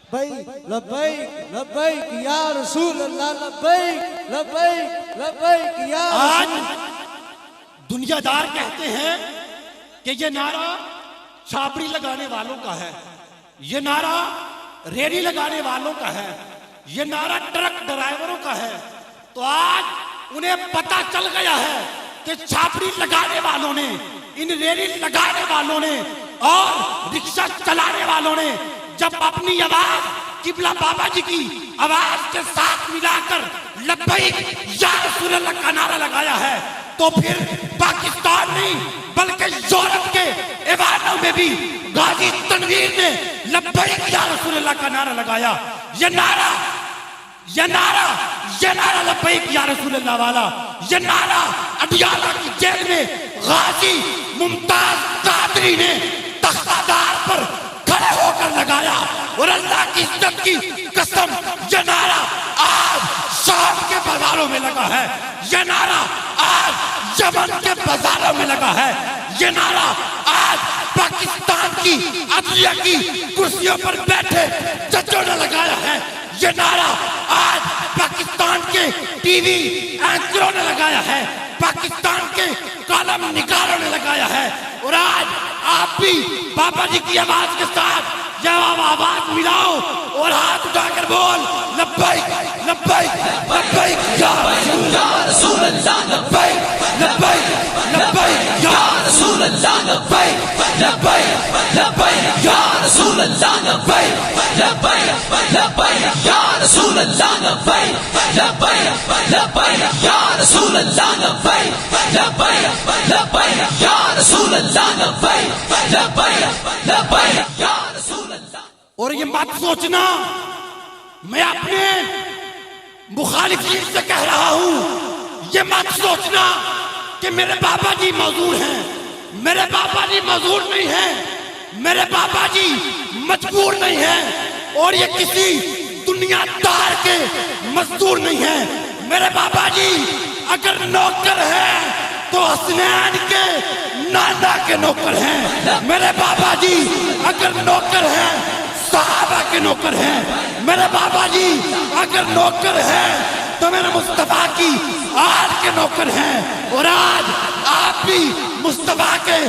भाई लब्बैक लब्बैक या रसूल अल्लाह लब्बैक लब्बैक लब्बैक या आज दुनियादार कहते हैं कि ये नारा छाबड़ी लगाने वालों का है, ये नारा रेडी लगाने वालों का है, ये नारा ट्रक ड्राइवरों का है। तो आज उन्हें पता चल गया है कि छाबड़ी लगाने वालों ने, इन रेडी लगाने वालों ने और रिक्शा चलाने वालों ने जब अपनी आवाज किबला बाबा जी की आवाज के साथ मिलाकर लब्बैक या रसूल अल्लाह का नारा लगाया है, तो फिर पाकिस्तान नहीं बल्कि यूरोप के इबादतों में भी गाजी तनवीर ने लब्बैक या रसूल अल्लाह का नारा लगाया। ये नारा लब्बैक या रसूल अल्लाह वाला, ये नारा अडियाला की जेल में गाजी मुमताज कादरी ने तख्तादार पर खड़े होकर लगाया। और अल्लाह की इज्जत की कसम, ये नारा आज शाम के बाजारों में लगा है, ये नारा आज यमन के बाजारों में लगा है, ये नारा आज पाकिस्तान की अदलिया की कुर्सियों पर बैठे जजों ने लगाया है, ये नारा आज पाकिस्तान के टीवी एंकरों ने लगाया है, पाकिस्तान के कॉलम निगारों ने लगाया है। और आज आप भी बाबा जी की आवाज के साथ जब आप आवाज मिलाओ और हाथ उठाकर बोल लब्बैक लब्बैक लब्बैक या रसूल अल्लाह लब्बैक लब्बैक लब्बैक या रसूल अल्लाह लब्बैक लब्बैक लब्बैक या रसूल अल्लाह लब्बैक लब्बैक लब्बैक या रसूल अल्लाह लब्बैक लब्बैक लब्बैक या रसूल अल्लाह लब्बैक लब्बैक लब्बैक या रसूल अल्लाह लब्बैक लब्बैक लब्बैक या रसूल अल्लाह। और ये मत सोचना मैं अपने मुखालिफिन से कह रहा हूं, ये मत सोचना कि मेरे बाबा जी मजदूर हैं, मेरे बाबा जी मजदूर नहीं हैं, मेरे बाबा जी मजबूर नहीं हैं और ये किसी दुनियादार के मजदूर नहीं हैं। मेरे बाबा जी अगर नौकर हैं तो हसनैन के नाना के नौकर हैं। मेरे बाबा जी अगर नौकर हैं सहाबा के नौकर हैं। मेरे बाबा जी अगर नौकर हैं तो मेरे मुस्तफा की आल के नौकर हैं। और आज आप भी मुस्तफा के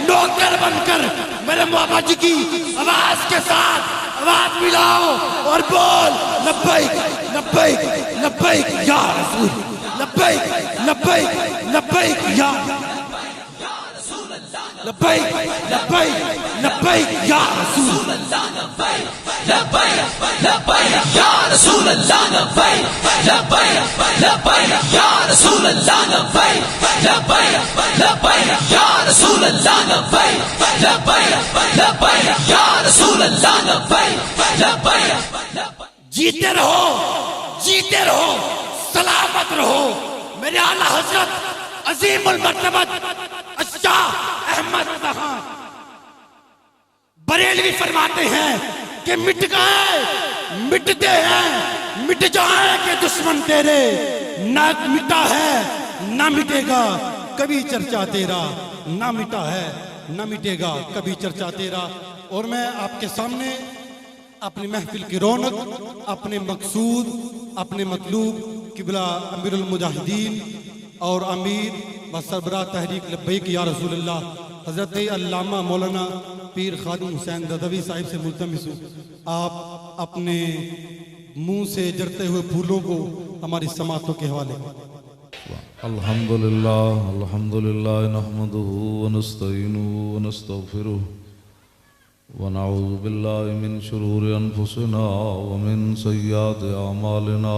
नौकर बनकर मेरे बाबा जी की आवाज के साथ आवाज मिलाओ और बोल लब्बैक लब्बैक लब्बैक या रसूल लब्बैक लब्बैक लब्बैक या लब्बैक लब्बैक लब्बैक या रसूल लब्बैक लब्बैक या रसूल अल्लाह लब्बैक लब्बैक लब्बैक या रसूल अल्लाह लब्बैक लब्बैक लब्बैक या रसूल अल्लाह लब्बैक लब्बैक लब्बैक या रसूल अल्लाह लब्बैक लब्बैक। जीते रहो सलामत रहो। मेरे आला हजरत अजीमुल मर्तबत शाह अहमद खान बरेलवी फरमाते हैं कि मिट गए मिटते हैं मिट जाएंगे दुश्मन तेरे, ना मिटा है ना मिटेगा कभी चर्चा तेरा, ना मिटा है ना मिटेगा कभी चर्चा तेरा। और मैं आपके सामने अपनी महफिल की रौनक, अपने मकसूद, अपने मतलूब किबला अमीरुल मुजाहिदीन और अमीर व सरबराह तहरीक लब्बैक या रसूल अल्लाह हज़रत अल्लामा मौलाना पीर खादिम हुसैन ददवी साहिब से मुल्तमिस हूँ, आप अपने मुंह से जरते हुए फूलों को हमारी समातों के हवाले। अल्हम्दुलिल्लाह अल्हम्दुलिल्लाह नहमदुहु व नस्तईनुहु व नस्तगफिरुह व नऊज़ु बिल्लाहि मिन शुरूरि अनफुसिना व मिन सय्यिआति अमालिना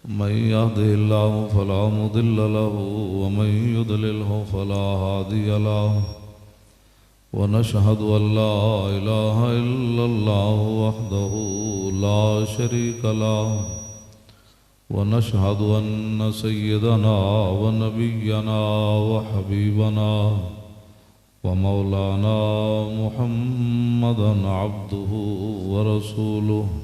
मन यहदिहिल्लाहु फला मुदिल्ल लहु व मन युद्लिल्हु फला हादिय लहु व नशहदु अल्ला इलाहा इल्लल्लाहु वहदहु ला शरीका लहु व नशहदु अन्न सय्यदना व नबिय्यना व हबीबना व मौलाना मुहम्मदन अब्दुहु व रसूलुहु।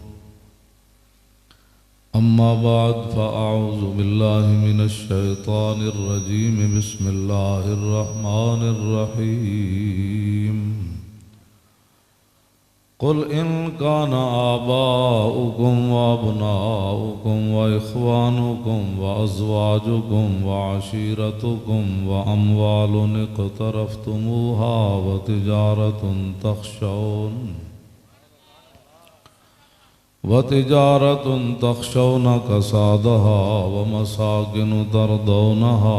अम्मा बाद फ़अऊज़ु बिल्लाहि मिनश शैतानिर रजीम बिस्मिल्लाहिर रहमानिर रहीम। कुल इन कान आबाउकुम व अबनाउकुम व इख्वानुकुम व अज़वाजुकुम व अशीरतुकुम व अम्वालुन इक़्तरफ़्तुमूहा व तिजारतुन तख़शौन कसादहा व मसाकिनु तरदौनहा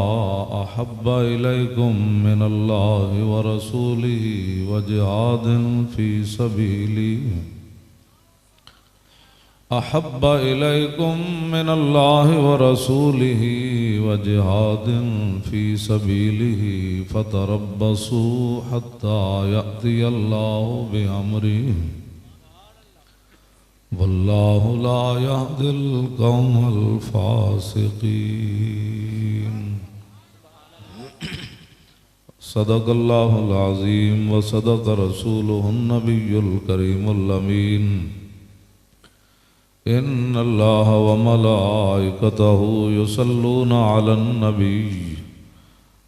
अहब्बा इलैकुम मिनल्लाहि व रसूलिही व जिहादिन फ़ी सबीलिही अहब्बा इलैकुम मिनल्लाहि व रसूलिही व जिहादिन फ़ी सबीलिही फ़तरब्बसू हत्ता यअतियल्लाहु बिअम्रिही वल्लाहु ला यहदिल कौमल फासिकीन। सदक़ल्लाहुल अज़ीम व सदक़ रसूलुहुन नबियुल करीमुल अमीन। इन्नल्लाह व मलाइकतहु युसल्लूना अलन नबी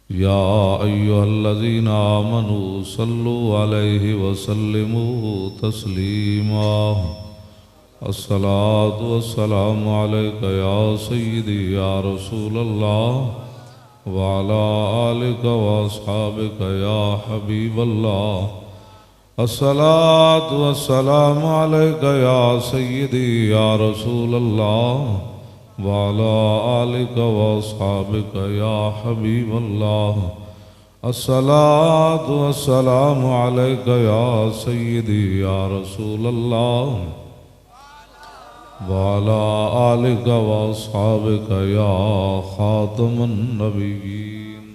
या अय्युहल्लज़ीना आमनू सल्लु अलैहि व सल्लिमू तस्लीमा। अस्सलातु वस्सलामु अलैका या सय्यदी या रसूलल्लाह व अला आलिका व अस्हाबिका या हबीबल्लाह। अस्सलातु वस्सलामु अलैका या सय्यदी या रसूलल्लाह व अला आलिका व अस्हाबिका या हबीबल्लाह। अस्सलातु वस्सलामु अलैका या सय्यदी या रसूलल्लाह वाला आलिका व अस्हाबिका या खातमुन नबिय्यीन।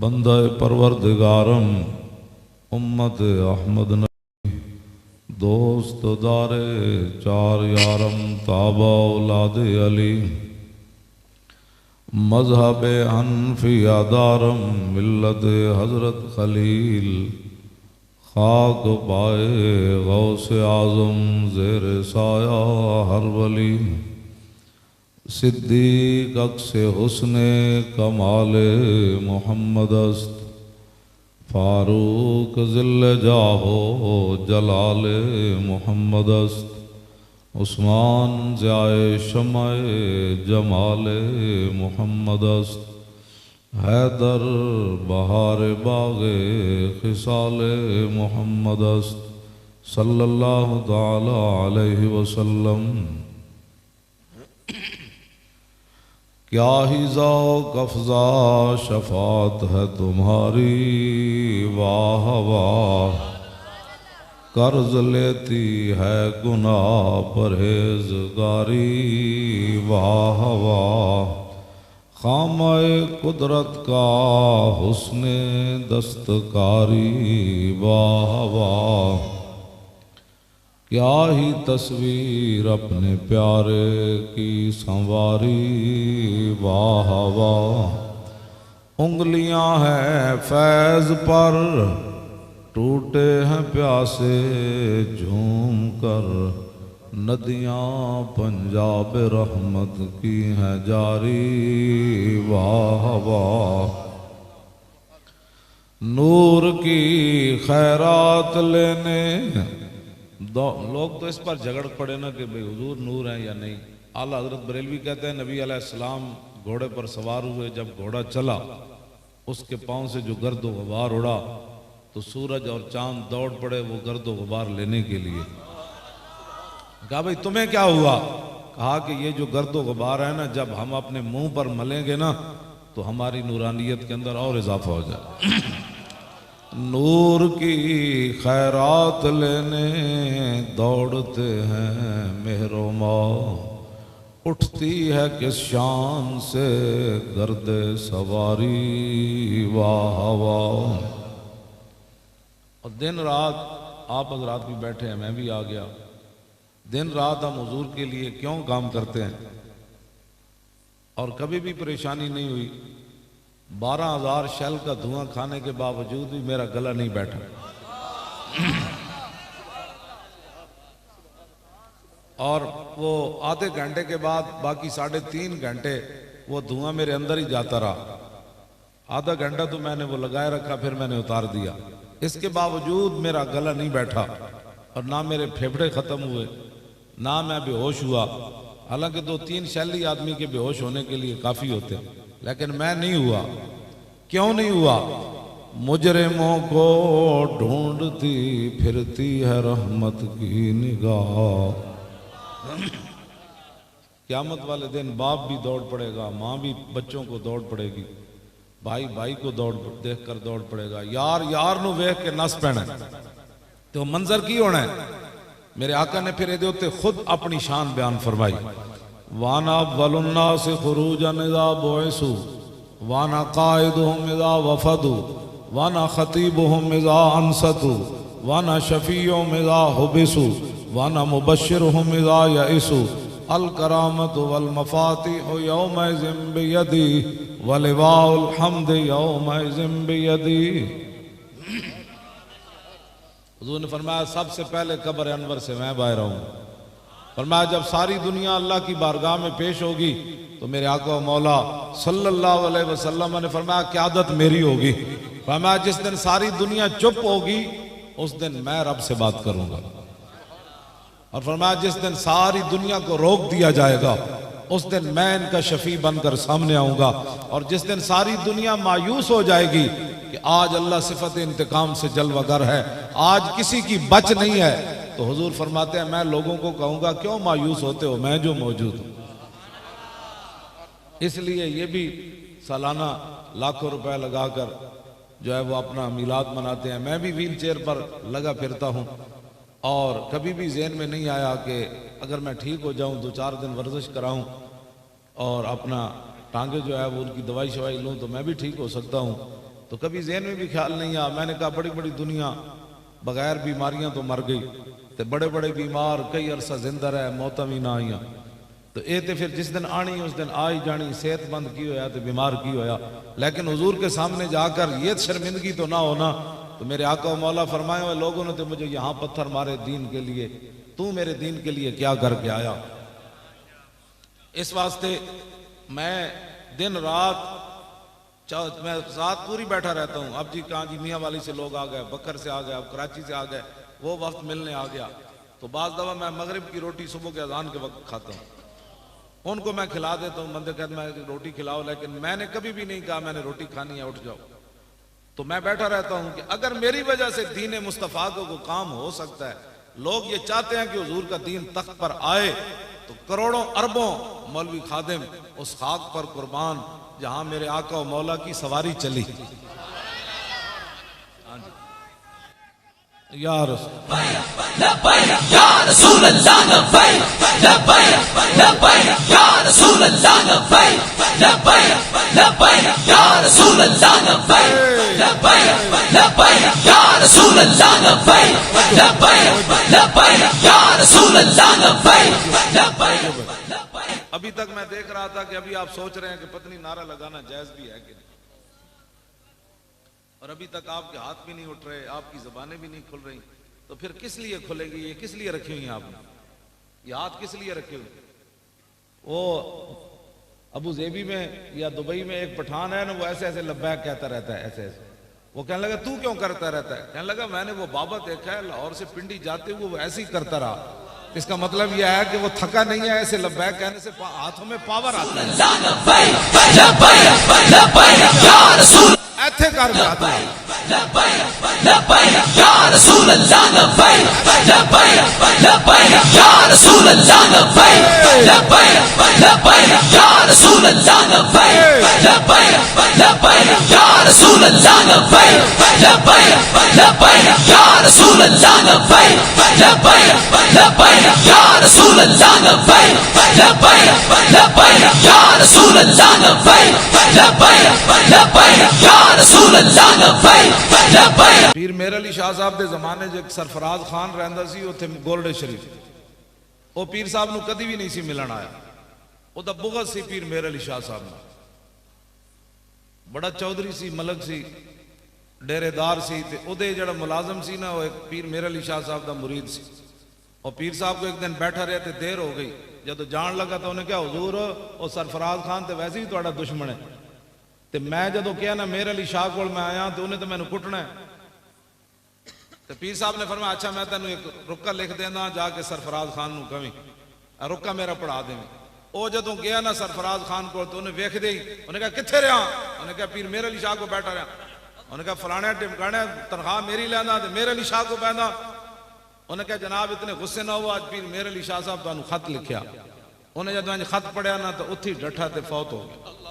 बंदा परवरदिगारम उम्मत अहमद नबी दोस्त दारे चार यारम ताबा औलाद अली मजहब हनफिया दारम मिल्लत हजरत खलील खाक पाए गौसे आज़म ज़ेर साया हर वली सिद्दीक़ अक्स हुस्ने कमाले मोहम्मद अस्त फारूक ज़िल्ल जाहो जलाले मोहम्मद अस्त उस्मान ज़ाए शमाए जमाले मोहम्मद अस्त हैदर बहार बागे खिसाले मोहम्मद अस्त सल्लल्लाहु ताला अलैहि वसल्लम। क्या ही ज़ौक़ अफ़ज़ा शफ़ात है तुम्हारी वाह वाह कर्ज लेती है गुनाह परहेज़गारी वाह वाह खामाए कुदरत का हुस्ने दस्तकारी वाह वाह क्या ही तस्वीर अपने प्यारे की संवारी वाह वाह उंगलियां हैं फैज़ पर टूटे हैं प्यासे झूम कर नदियाँ पंजाब रहमत की हैं जारी वाह वाह नूर की खैरात लेने लोग तो इस पर झगड़ पड़े ना कि भाई हुजूर नूर है या नहीं। आला हजरत बरेलवी कहते हैं नबी अलैहिस्सलाम घोड़े पर सवार हुए, जब घोड़ा चला उसके पाँव से जो गर्द गुबार उड़ा तो सूरज और चांद दौड़ पड़े वो गर्द गुबार लेने के लिए। कहा भाई तुम्हें क्या हुआ? कहा कि ये जो गर्द गुबार है ना, जब हम अपने मुंह पर मलेंगे ना तो हमारी नूरानियत के अंदर और इजाफा हो जाए। नूर की खैरात लेने दौड़ते हैं मेहरमा, उठती है किस शान से गर्दे सवारी वाह वाह। और दिन रात आप हजरात भी बैठे हैं, मैं भी आ गया। दिन रात हम हुजूर के लिए क्यों काम करते हैं और कभी भी परेशानी नहीं हुई। 12,000 शेल का धुआं खाने के बावजूद भी मेरा गला नहीं बैठा। और वो आधे घंटे के बाद बाकी 3.5 घंटे वो धुआं मेरे अंदर ही जाता रहा। आधा घंटा तो मैंने वो लगाए रखा, फिर मैंने उतार दिया। इसके बावजूद मेरा गला नहीं बैठा और ना मेरे फेफड़े ख़त्म हुए, ना मैं बेहोश हुआ। हालांकि 2-3 शैली आदमी के बेहोश होने के लिए काफ़ी होते हैं, लेकिन मैं नहीं हुआ। क्यों नहीं हुआ? मुजरिमों को ढूंढती फिरती है रहमत की निगाह। क़यामत वाले दिन बाप भी दौड़ पड़ेगा, माँ भी बच्चों को दौड़ पड़ेगी, भाई भाई को देख कर दौड़ पड़ेगा, यार यार नू वेख के नस पैना। तो मंजर की होना है? मेरे आका ने फिर ये उत्ते खुद अपनी शान बयान फरमाई। वाना वलुन्ना से खुरूजन इज़ा बुइसु वाना काइदुहुम इज़ा वफदु वाना खतीबुहुम इज़ा अनसतु वाना शफीउहुम इज़ा हुबिसु वाना मुबश्शिरुहुम इज़ा यइसु अल करामतु वल मफातिहु यौमइज़िन बियदी व लिवाउल हम्द यौमइज़िन बियदी। हुज़ूर ने फरमाया सबसे पहले कब्र अनवर से मैं बाहर आऊँगा। फरमाया जब सारी दुनिया अल्लाह की बारगाह में पेश होगी तो मेरे आका मौला सल्लल्लाहु अलैहि वसल्लम ने फरमाया क़यादत मेरी होगी। फरमाया जिस दिन सारी दुनिया चुप होगी उस दिन मैं रब से बात करूँगा। और फरमाया जिस दिन सारी दुनिया को रोक दिया जाएगा उस दिन मैं इनका शफी बनकर सामने आऊँगा। और जिस दिन सारी दुनिया मायूस हो जाएगी कि आज अल्लाह सिफत इंतकाम से जलवागर है, आज किसी की बच नहीं है, तो हुजूर फरमाते हैं मैं लोगों को कहूँगा क्यों मायूस होते हो, मैं जो मौजूद हूँ। इसलिए ये भी सालाना लाखों रुपए लगाकर जो है वो अपना मिलाद मनाते हैं। मैं भी व्हील चेयर पर लगा फिरता हूँ और कभी भी ज़हन में नहीं आया कि अगर मैं ठीक हो जाऊँ 2-4 दिन वर्जिश कराऊँ और अपना टांगे जो है वो उनकी दवाई शवाई लूँ तो मैं भी ठीक हो सकता हूँ। तो कभी ज़हन में भी ख्याल नहीं आया। मैंने कहा बड़ी बड़ी दुनिया बगैर बीमारियां तो मर गई, तो बड़े बड़े बीमार कई अरसा जिंदा रहे, मौतां भी ना आईयां। तो ये तो फिर जिस दिन आनी उस दिन आ ही जानी, सेहतमंद की होया तो बीमार की होया। लेकिन हुजूर के सामने जाकर ये शर्मिंदगी तो ना होना। तो मेरे आका व मौला फरमाए हुए लोगों ने तो मुझे यहाँ पत्थर मारे दीन के लिए, तू मेरे दीन के लिए क्या करके आया। इस वास्ते मैं दिन रात मैं रात पूरी बैठा रहता हूँ। अब जी कहाँ जी मियाँ वाली से लोग आ गए, बकर से आ गए, अब कराची से आ गए, वो वक्त मिलने आ गया। तो बाज़ दफ़ा मैं मगरिब की रोटी सुबह के अजान के वक्त खाता हूँ, उनको मैं खिला देता हूँ। बंदे कहते मैं रोटी खिलाओ, लेकिन मैंने कभी भी नहीं कहा मैंने रोटी खानी है, उठ जाओ। तो मैं बैठा रहता हूँ कि अगर मेरी वजह से दीन मुस्तफ़ा को काम हो सकता है, लोग ये चाहते हैं कि हुजूर का दीन तख्त पर आए, तो करोड़ों अरबों मौलवी खादिम उस खाक पर कुर्बान जहां मेरे आका और मौला की सवारी चली। या रसूल अभी तक मैं देख रहा था कि अभी आप सोच रहे हैं कि पत्नी नारा लगाना जायज भी है कि नहीं, और अभी तक आपके हाथ भी नहीं उठ रहे, आपकी जबानें भी नहीं खुल रही, तो फिर किस लिए खुलेगी? ये किस लिए रखी हुई हैं आपने? ये हाथ किस लिए रखे हुए? वो अबू जेबी में या दुबई में एक पठान है ना, वो ऐसे ऐसे लब्बैक कहता रहता है, ऐसे ऐसे। वो कहने लगा तू क्यों करता रहता है? कहने लगा मैंने वो बाबा देखा है लाहौर से पिंडी जाते हुए वो ऐसे ही करता रहा। इसका मतलब यह है कि वो थका नहीं है, ऐसे लब्बैक कहने से हाथों में पावर आता है। ऐसे कर जाता है। पीर मेर अली शाह साहब के जमाने च सरफराज खान रहिंदा सी उत्थे गोलडे शरीफ। वो पीर साहब नूं कदी भी नहीं सी मिलन आया। ओदा बुग़्ज़ सी पीर मेर अली शाह साहब नूं। बड़ा चौधरी सी, मलक सी, डेरेदार सी, ते ओदे जिहड़ा मुलाजम सी ना, वो एक पीर मेर अली शाह साहब दा मुरीद सी। और पीर साहब को एक दिन बैठा रहा तो देर हो गई। जब जान लगा तो उन्हें क्या हुजूर वो सरफराज खान तो वैसे भी तुहाडा दुश्मन है, तो मैं जो कहा ना मेर अली शाह को मैं आया तो उन्हें तो मैंने कुटना है। तो पीर साहब ने फरमाया अच्छा मैं तेन एक रुका लिख देना जाके सरफराज खान नूं कहीं रुका मेरा पढ़ा देवी। वो जदों गया ना सरफराज खान को तो उन्हें वेख दे उन्हें कहा कित्थे रहा, उन्हें कहा पीर मेरे अली शाह को बैठा रहा, उन्हें कहा फलाने टिमकाने तनख्वाह मेरी लेना तो मेरे अली शाह को बहना। उन्हें कहा जनाब इतने गुस्से ना हो, आज पीर मेरे अली शाह साहब तुहानू खत लिखा। उन्हें जदों खत पढ़िया ना तो उत्थे ही डठा ते फौत हो गया।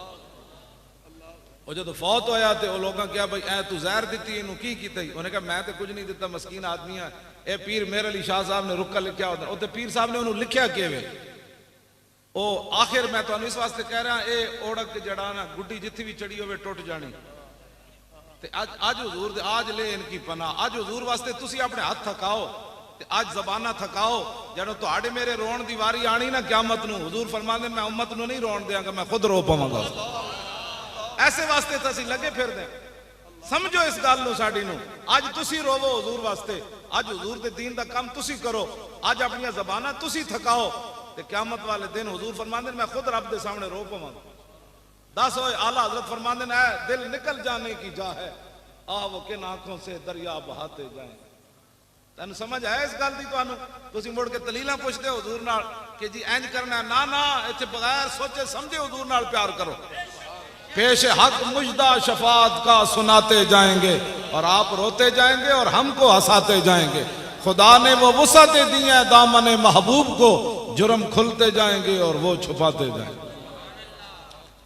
वो जो फौत होया तो वो लोगों क्या भाई ऐ तू जहर दी इनू की कीता? उन्हें कहा मैं तो कुछ नहीं दिता, मस्कीन आदमी है। ए पीर मेरे अली शाह साहब ने रुका लिखा होता, उते पीर साहब ने उन्होंने लिखा किवें? ओ आखिर मैं तुहानू इस वास्ते कह रहा ए ओढ़क जड़ा ना गुड्डी जिथे भी चढ़ी होवे टुट जानी। ते अज हुजूर दे आज ले इनकी पना, अज हुजूर वास्ते तुसी अपने हाथ थकाओ ते अज जबाना थकाओ। जदों तुहाडे मेरे रोण दी वारी आनी ना क़यामत नूं, हुजूर फरमांदे मैं उम्मत नूं नहीं रोण देंगा, मैं खुद रो पावांगा। ऐसे वास्ते तो असीं लगे फिरदे। समझो इस गल नूं साडी नूं, अज तुसी रोवो हुजूर वास्ते, अज हुजूर दे दीन दा काम तुसी करो, अज अपनी जबाना तुसी थकाओ ते क़यामत वाले दिन हुजूर फरमांदे मैं खुद रब दे सामने रो पावांगा। दस होए आला हजरत फरमांदे है दिल निकल जाने की जा है, आ वो किन आंखों से दरिया बहाते जाए। तैनूं समझ है इस गल दी? तुसीं मुड़ के दलीलां पुछदे हो हुजूर नाल कि जी इंज करना, ना ना इत्थे बगैर सोचे समझे हुजूर नाल प्यार करो। पेश हक मुजदा शफात का सुनाते जाएंगे और आप रोते जाएंगे और हमको हंसाते जाएंगे। खुदा ने वो वुसअतें दी हैं दामन महबूब को, जुर्म खुलते जाएंगे और वो छुपाते जाएंगे।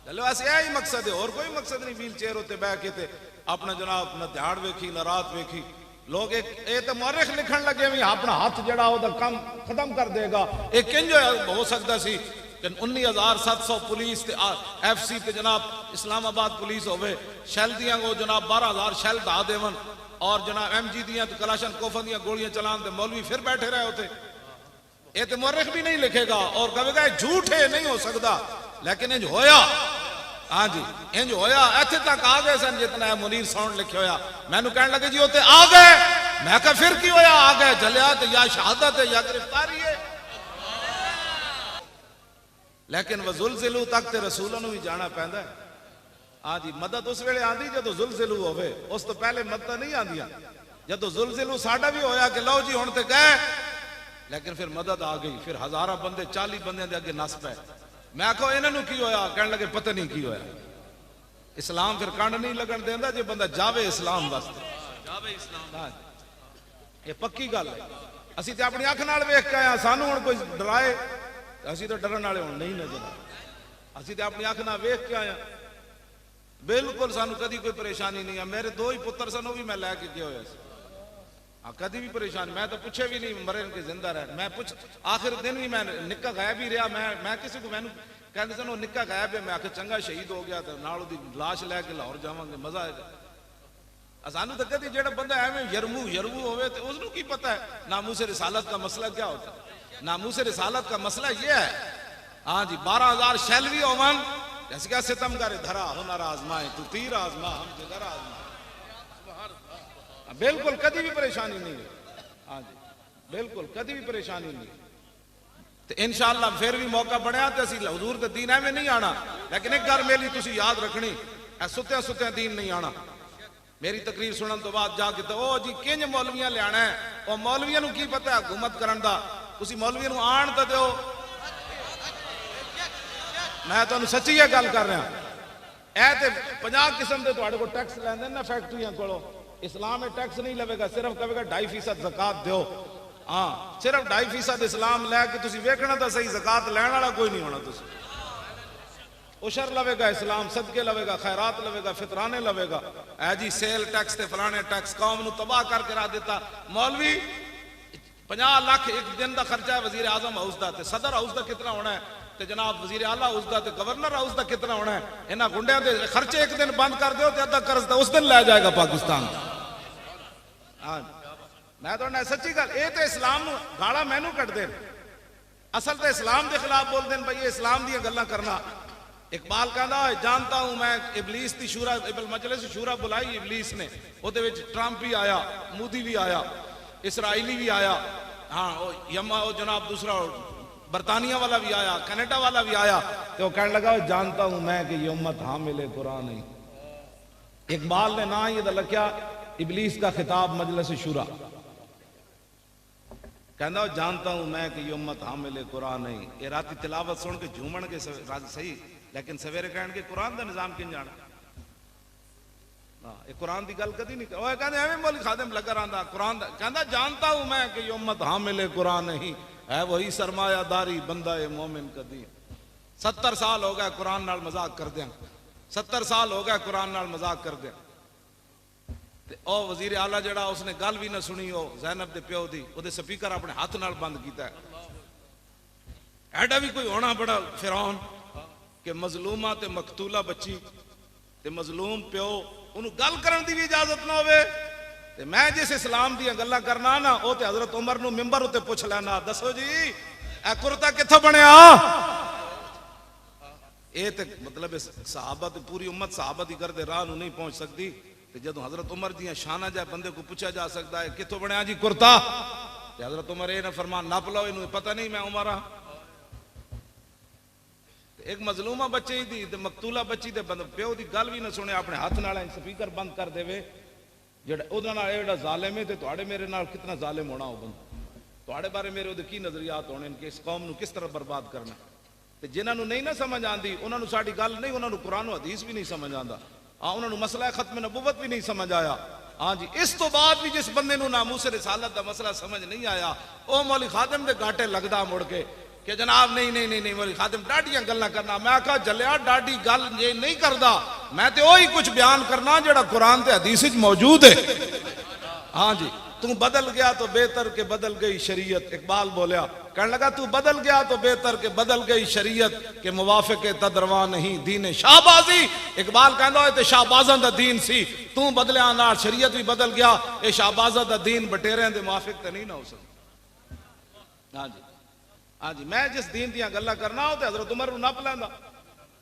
चलो ऐसे यही मकसद है, और कोई मकसद नहीं। व्हील चेयर उत्ते बैठ के ते अपना जनाब न ध्यान वेखी न रात वेखी। लोग एक तो मौरख लिखण लगे भी अपना हाथ जड़ा ओदा काम खत्म कर देगा। एक किंज हो सकता सी 19,700 पुलिस FC ते जनाब इस्लामाबाद पुलिस होवे, शैल दियां वो जनाब 12,000 शैल धा देवन और जनाब MG दियां तो कलाशन कोफन दियां गोलियां चलान ते मौलवी फिर बैठे रहे होते। ये तो मौरख भी नहीं लिखेगा और कहेगा झूठ है, नहीं हो सकता, लेकिन इंज होया। हाँ जी इंज होया। इत्थे तक आ गए सन जितना मुनीर साउंड लिखे होया। मैनू कहने लगे जी उते आ गए, मैं कहा फिर की होया? आ गए जलिया तो या शहादत है या गिरफ्तारी है। लेकिन वह जुलजिलू तक ते रसूलों नूं भी जाना पैंदा है। हाँ जी मदद उस वेले आंदी जदों जुलजिलू होवे, उस तो पहले मदद नहीं आंदियां। जदों जुलजिलू साडा भी होया कि लो जी हुण ते गए, लेकिन फिर मदद आ गई। फिर हजारा बंदे 40 बंदे दे अगे नस पे। मैं आखो इन्हां नूं की होया? कहने लगे पता नहीं की होया। इस्लाम फिर कंड नहीं लगन देंदा जे बंदा जावे इस्लाम वास्ते, जावे इस्लाम। ये पक्की गल है। असीं ते अपनी अख नाल वेख के आए, सानू हुण कोई डराए असीं तो डरन वाले हुण नहीं नजर। असीं तो अपनी अख नाल वेख के आए, बिल्कुल सानू कदी कोई परेशानी नहीं है। मेरे 2 ही पुत्र सन, वो भी मैं लैके गया होया सी। हाँ कदी भी परेशानी, मैं तो पूछे भी नहीं मरे के जिंदा रहे। मैं पूछ आखिर दिन भी मैं निक्का गायब ही रहा। मैं किसी को मैनू कहते सन निक्का गायब है, मैं आखिर चंगा शहीद हो गया तो नाल उहदी लाश लैके लाहौर जावांगे, मजा आएगा। सानू तो कदी जेड़ा बंदा एवें यरमू होवे ते उसनू की पता है नामूस रिसालत का मसला क्या होता है? नामूस रिसालत का मसला ये है, हाँ जी 12,000 शैल भी होवन, जैसे क्या सितम करे धरा हुनर आजमाए तू तीर आजमा हम जिगर आजमा। बिल्कुल कभी भी परेशानी नहीं है। हाँ जी बिल्कुल कभी भी परेशानी नहीं। तो इंशाअल्लाह फिर भी मौका बनया तो असीं हुजूर दे दीन में नहीं आना, लेकिन एक गल मेरी तुसीं याद रखनी, सुत्या सुत्या दीन नहीं आना। मेरी तकरीर सुनने तो बाद जाके तो ओ जी किंज मौलवियां लियाना है, और मौलवियां नूं की पता है हुकूमत करन दा? तुसीं मौलवियां नूं आण तां दिओ। मैं तुहानूं सच्ची ये गल कर रहा, ऐ ते 50 किस्म दे तुहाडे कोल टैक्स लैंदे ना फैक्ट्रियां कोलों। इस्लाम में टैक्स नहीं लवेगा, सिर्फ कहेगा 2.5% ज़कात दो। हाँ सिर्फ 2.5% इस्लाम लैके तुसीं वेखना तो सही, ज़कात लैण वाला कोई नहीं होना। तुसीं उशर लवेगा इस्लाम, सदके लवेगा, खैरात लवेगा, फितराने लवेगा। ऐ जी सेल टैक्स ते फलाने टैक्स कौम नूं तबाह करके रख दिता। मौलवी 50 लाख एक दिन का खर्चा है वजीर आजम हाउस का, सदर हाउस का कितना होना है, तो जनाब वजीर आला हाउस का, गवर्नर हाउस का कितना होना है। इन्होंने गुंडिया के खर्चे एक दिन बंद कर दो तो अद्धा कर्ज तो उस दिन लै जाएगा पाकिस्तान। हाँ मैं तो सच्ची गल, ये तो इस्लाम गाला मैनू कटते असल तो इस्लाम के खिलाफ बोलते हैं भाई, ये इस्लाम दी गल्लां करना। इकबाल कहता जानता हूं मैं इबलीस की शूरा मजलिस शूरा बुलाई इबलीस ने, उहदे विच ट्रंप भी आया, मोदी भी आया, इसराइली भी आया, हाँ यमा वो जनाब दूसरा बरतानिया वाला भी आया, कनाडा वाला भी आया। तो वो कहने लगा जानता हूं मैं कि ये उम्मत हामिल कुरान नहीं। इकबाल ने ना ये लख्या इबलीस का खिताब मजलिस शूरा, कहना जानता हूं मैं कि ये उम्मत हामिल कुरान नहीं। ये राती तिलावत सुन के झूमन के सही, लेकिन सवेरे कहन के कुरान का निजाम किन जाना। ये कुरान की गल कदी नहीं कहते एवं मौलवी खादिम लगा रहा कुरान कहना जानता हूं मैं कि ये उम्मत हामिल कुरान नहीं है वही सरमायादारी बंदा है मोमिन कदी। 70 साल हो गए कुरान नाल मजाक कर दिया, 70 साल हो गए कुरान नाल मजाक कर दिया। ओ वजीर आला जड़ा उसने गल भी ना सुनी हो ज़ैनब दे प्यो दी, ओदे स्पीकर अपने हाथ नाल बंद किया है। ऐडा भी कोई होना बड़ा फिरौन कि मजलूमा ते मकतूला बच्ची ते मजलूम प्यो उन्होंने गल करन दी भी इजाजत ना होवे। ते मैं जिस इस्लाम दी गल्लां करना ना ओ ते हजरत उमर नू मिंबर उत्ते पुछ लेना, दसो जी ए कुर्ता कित्थों बनया। ये ते मतलब सहाबा ते पूरी उम्मत सहाबा दी करदे राह नू नहीं पहुंच सकती। ते जदों हजरत उमर दी शाना जाए बंदे को पूछा जा सकता है कित्थों बनया जी कुर्ता, ते हजरत उमर ये ना फरमान नप लो इनू पता नहीं मैं उमर हाँ। एक मजलूमा बच्चे दी ते मकतूला बच्ची दे प्यो दी गल भी ना सुने अपने हाथ नाल स्पीकर बंद कर देवे। जेड़ा ओदा नाल जेड़ा जालिम है ते तुहाडे मेरे नाल कितना जालिम होना हो बंदा, तुहाडे बारे मेरे ओदे की नजरियात होने कि इस कौम नू किस तरह बर्बाद करना। ते जिन्हां नू नहीं ना समझ आंदी उन्हां नू साडी गल नहीं, उन्हां नू कुरान हदीस भी नहीं समझ आंदा। हाँ उन्हां नू मसला खत्म नबुवत भी नहीं समझ आया। हाँ जी इस तो बाद भी जिस बंदे नू नामूस रिसालत दा मसला समझ नहीं आया ओ मौलवी खादिम दे घाटे लगदा मुड़ के कि जनाब नहीं नहीं नहीं नहीं मौलवी खादिम डाडियां गल्लां करना। मैं आखा जलिया डाडी गल ये नहीं करदा, मैं तो वही कुछ बयान करना जेड़ा कुरान ते हदीस विच मौजूद है। हाँ जी तू बदल गया तो बेहतर के बदल गई शरीयत, इकबाल बोलिया कहने लगा तू बदल गया तो बेहतर के बदल गई शरीयत के मुवाफिक तदरवा नहीं दीन शाहबाजी। इकबाल कहंदा है ते शाहबाजां दा दीन सी, तू बदलिया नाल शरीयत भी बदल गया, ये शाहबाजां दा दीन बटेरियां दे मुवाफिक ते नहीं ना हो सकदा। हाँ जी हाँ जी मैं जिस दीन दियां गल्लां करना हो ते हजरत उमर नू नप लैंदा।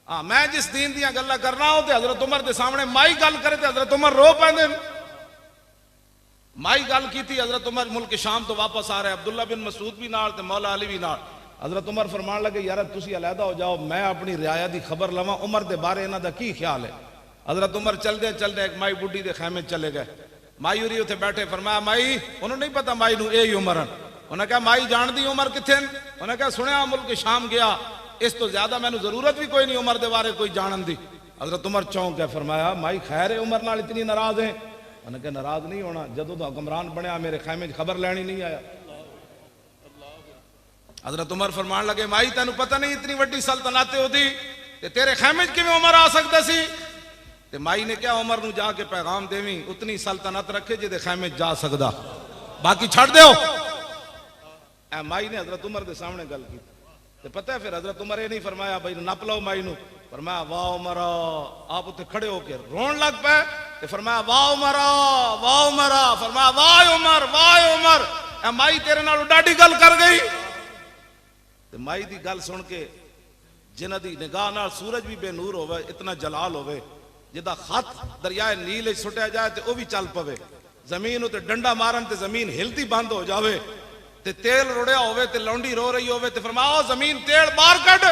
हाँ मैं जिस दीन दियां गल्लां करना हो ते हजरत उमर दे सामने माई गल करे ते हजरत उमर रो पैंदे। माई गल की थी हजरत उमर मुल्क शाम तो वापस आ रहे अब्दुल्ला बिन मसूद भी नाल ते मौला अली भी नाल। हजरत उमर फरमान लगे यार तुसी अलहदा हो जाओ मैं अपनी रियाया दी खबर लवा उमर दे बारे इन्हां दा की ख्याल है। हजरत उमर चलदे चलदे एक माई बुढ़ी दे खैमे चले गए। माई उरी उत्थे बैठे फरमाया माई उन्होंने नहीं पता माई नू यही उमर है। उन्हें कहा माई जान दी उमर किथे। उन्हें कहा सुनिया मुल्क शाम गया, इस तो ज्यादा मैनू जरूरत भी कोई नहीं उमर दे बारे कोई जानन दी। हजरत उमर चौंक के फरमाया माई खैर है उमर नाल इतनी नाराज है। उन्हें कहा नाराज नहीं होना, जदों दा हुक्मरान बनया मेरे खैमे खबर लैनी नहीं आया। हजरत उमर फरमान लगे माई तेन पता नहीं इतनी वड्डी सल्तनत होती ते तेरे खैमे किवें उमर आ सकदा सी। ते माई ने क्या उमर नू जाके पैगाम देवी उतनी सल्तनत रखे जिहदे खैमे जा सकदा, बाकी छड़ दिओ। ए माई ने हजरत उमर के सामने गल की ते पता है फिर हजरत उमर ये नहीं फरमाया भाई नप लो माई नू, फरमाया वाह उमरा। आप उत्ते खड़े होकर रोन लग पे ते फरमाया वाह उमरा वाह उमरा। फरमाया वाह उमर वाह उमर। ए माई तेरे नाल डाडी गल कर गई। ते माई दी गल सुन के जिन्हां दी निगाह नाल सूरज भी बेनूर होवे इतना जलाल होवे जिदा खत दरियाए नील सुटिया जाए ते ओ भी चल पवे, जमीन उत्ते डंडा मारन ते जमीन हिलती बंद हो जावे, ते तेल रुड़िया होवे ते लौंडी रो रही होवे ते फरमाओ जमीन तेल बाहर कट।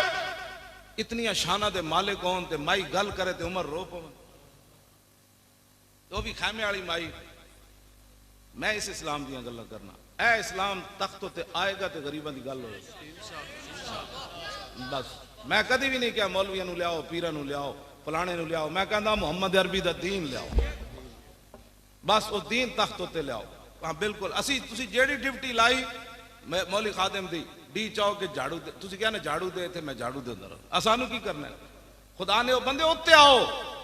इतनी शाना दे मालिक होन ते माई गल करे ते उमर रो पवे। तो भी खैमे वाली माई। मैं इस इस्लाम दियां गल्लां करना, ए इस्लाम तख्त ते आएगा ते गरीबां दी गल होवे बस। मैं कदी भी नहीं कहा मौलवियां नू लियाओ पीरां नू लियाओ फलाने नू लियाओ, मैं कहंदा मुहम्मद अरबी दा दीन लियाओ बस। उस दीन तख्त ते लियाओ। हाँ बिल्कुल असी तुसी जेड़ी ड्यूटी लाई मौलवी खादिम दी डी चौक के झाड़ू दे तुसी क्या ना झाड़ू दे थे मैं झाड़ू देंदा रहा। असानू की करना है खुदा ने वो बंदे उत्ते आओ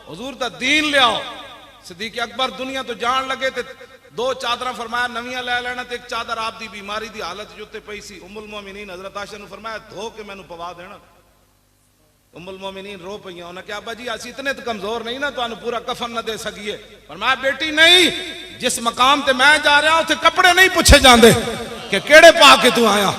हुजूर दा दीन लियाओ। सिद्दीक अकबर दुनिया तो जान लगे ते दो चादर फरमाया नवियां ले लेना ते एक चादर आप दी बीमारी दी हालत जुत्ते पई सी। उम्मुल मोमिनीन हजरत आयशा नू फरमाया धो के मैनू पवा देना। उम्मुल मोमिनीन रो पईयां। उन्हें क्या अब्बा जी असी इतने तो कमजोर नहीं ना तुहानू पूरा कफन न दे सकीए। फरमाया बेटी नहीं, जिस मकाम ते मैं जा रहा उत्थे कपड़े नहीं पूछे जांदे कि केड़े पा के तू आया।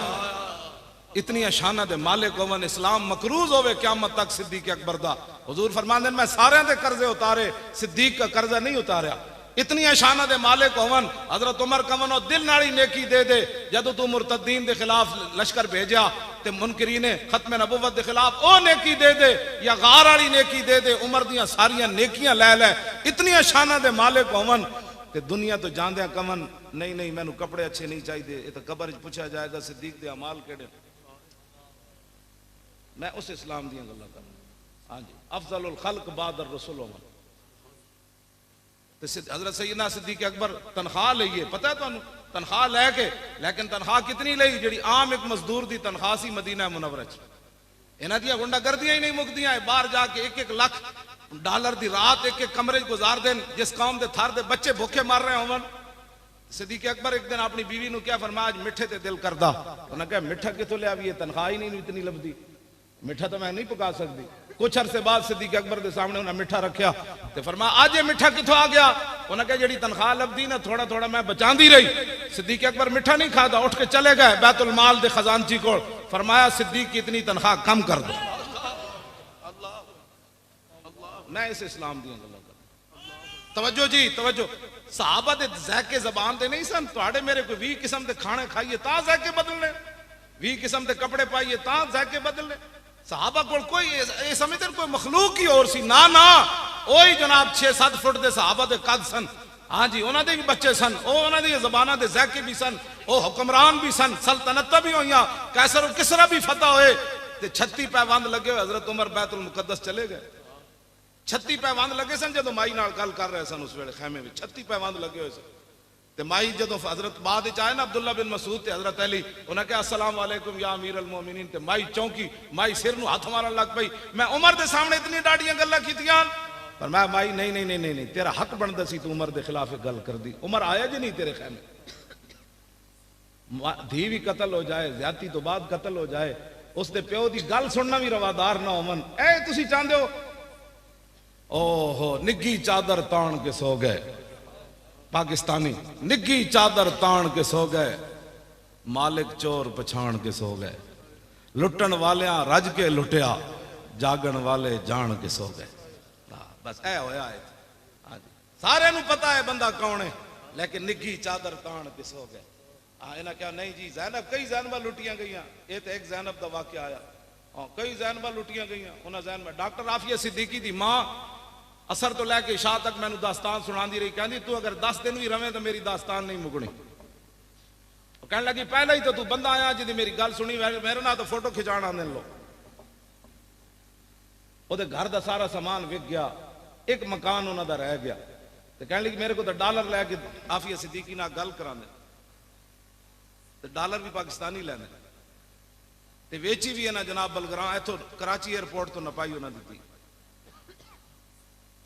इतनी शाना दे मालिक होवन इस्लाम मकरूज होवे क़यामत तक सिद्दीक अकबर दा। हुजूर फरमांदे मैं सारे दे कर्जे उतारे सिद्दीक का कर्जा नहीं उतारा। इतनी शाना दे मालिक होवन हजरत उमर कवन दिल नाली नेकी दे दे जदों तू मुर्तदीन दे खिलाफ लश्कर भेजा ते मुनकरीन खत्म नबुवत दे खिलाफ ओ नेकी दे दे या गार वाली नेकी दे दे। उमर दियां सारियां नेकियां लै लै। इतनी शाना दे मालिक होवन ते दुनिया तो जांदे कवन नहीं नहीं मैनू कपड़े अच्छे नहीं चाहिए, ये तो कबर पूछा जाएगा सिद्दीक दे अमाल केड़े। मैं उस इस्लाम दी गल्लां कर रहा। हाँ जी, अफजलुल खल्क बादर रसूल उमर। हजरत सैयदना सिद्दीक अकबर तनख्वाह लईए, पता है तुहानू तनख्वाह लैके, लेकिन तनख्वाह कितनी लई जी आम एक मजदूर की तनख्वाह सी मदीना मुनव्वरा च। इन्हां दी गुंडागर्दियां ही नहीं मुकदियां, बाहर जाके $1-1 लाख की रात एक एक कमरे गुजार देन, जिस कौम के थर दे बच्चे भूखे मर रहे होवन। सिद्दीक अकबर एक दिन अपनी बीवी को क्या फरमाया, आज मिठे ते दिल करदा। उन्हें कहा मिठा कितों लिया, भी तनख्वाह ही नहीं इतनी लभदी, मिठा तो मैं नहीं पका सकती। कुछ अरसे बाद सिद्दीक अकबर के सामने उन्हें मिठा रखा तो फरमाया आज ये मिठा कितों आ गया। उन्हें कहा जी तनख्वाह लभदी ना थोड़ा थोड़ा मैं बचाती रही। सिद्दीक अकबर मिठा नहीं खाता, उठ के चले गए बैतुल माल दे खजानची को, फरमाया सिद्दीक की इतनी तनख्वाह कम कर दो। मैं इस इस्लाम दी गल्लां कर। तवज्जो जी तवज्जो, सहाबा दे ज़ायके ज़बान दे नहीं सन, तुहाडे मेरे कोई 20 किस्म के खाने खाइए तां ज़ायके बदलने, 20 किस्म के कपड़े पाइए तां ज़ायके बदलने। सहाबा को कोई ये समझते कोई मखलूक ही और सी ना ना, ओही जनाब 6-7 फुट दे सहाबा दे कद सन। हाँ जी, उन्हां दे भी बच्चे सन, उन्हां दी ज़बानां दे ज़ायके भी सन, ओ हुक्मरान भी सन, सल्तनत भी होइयां, कैसर और किसरा भी फतह होए ते 36 पैबंद लगे हुए। हजरत उमर बैतुल मुकद्दस चले गए, 36 पैबंद लगे सन जो माई नाल गल कर रहे सन उस वेले खैमे में 36 पैबंद लगे हुए सन। ते माई जो हजरत बाद आए ना अब्दुल्ला बिन मसूद ते हजरत अली, उन्हें कहा अस्सलाम वालेकुम या अमीर अल मोमिनीन, ते माई चौंकी, माई सिर नूं हथ मारन लग पई। मैं उमर दे सामने इतनी डाडियां गल्लां कीतियां, पर मैं माई नहीं नहीं नहीं नहीं नहीं तेरा हक बनदा सी, तू उमर दे खिलाफ गल कर दी। उमर आया जी नहीं तेरे खैमे, धी भी कतल हो जाए, ज्यादती तो बाद कतल हो जाए, उसके प्यो की गल सुनना भी रवादार ना होवन। ए तुसी चाहते हो, ओहो निग्गी चादर तान के सो गए, पाकिस्तानी निग्गी चादर तान के सो गए, मालिक चोर पछाण के सो गए, लुटन वाले रज के लुटिया, जागन वाले जान के सो गए। बस ऐ होया है। हाँ जी, सारे नूं पता है बंदा कौन है, लेकिन निग्गी चादर तान के सो गए। हाँ इन्हें क्या नहीं जी ज़ैनब, कई ज़ैनबा लुटियां गई, ये तो एक ज़ैनब का वाकया आया। हाँ कई ज़ैनबा लुटियां गई, उन्हें ज़ैनब डॉक्टर आफिया सिद्दीकी की मां असर तो लैके शाह तक मैनू दास्तान सुनाती रही, कहती तू अगर 10 दिन भी रवे तो मेरी दास्तान नहीं मुकनी। कहने लगी पहले ही तो तू बंदा आया जिदी मेरी गल सुनी, मेरे ना तो फोटो खिंचाण आने लो। ओदे घर का सारा सामान विक गया, एक मकान उन्होंने रह गया। तो कहने लगी मेरे को तो डॉलर लैके आफिया सिद्दीकी नाल गल कराने, तो डॉलर भी पाकिस्तानी लैने, ते वेची भी है ना जनाब बलगरां इथों कराची एयरपोर्ट तो नपाई उन्हें दी।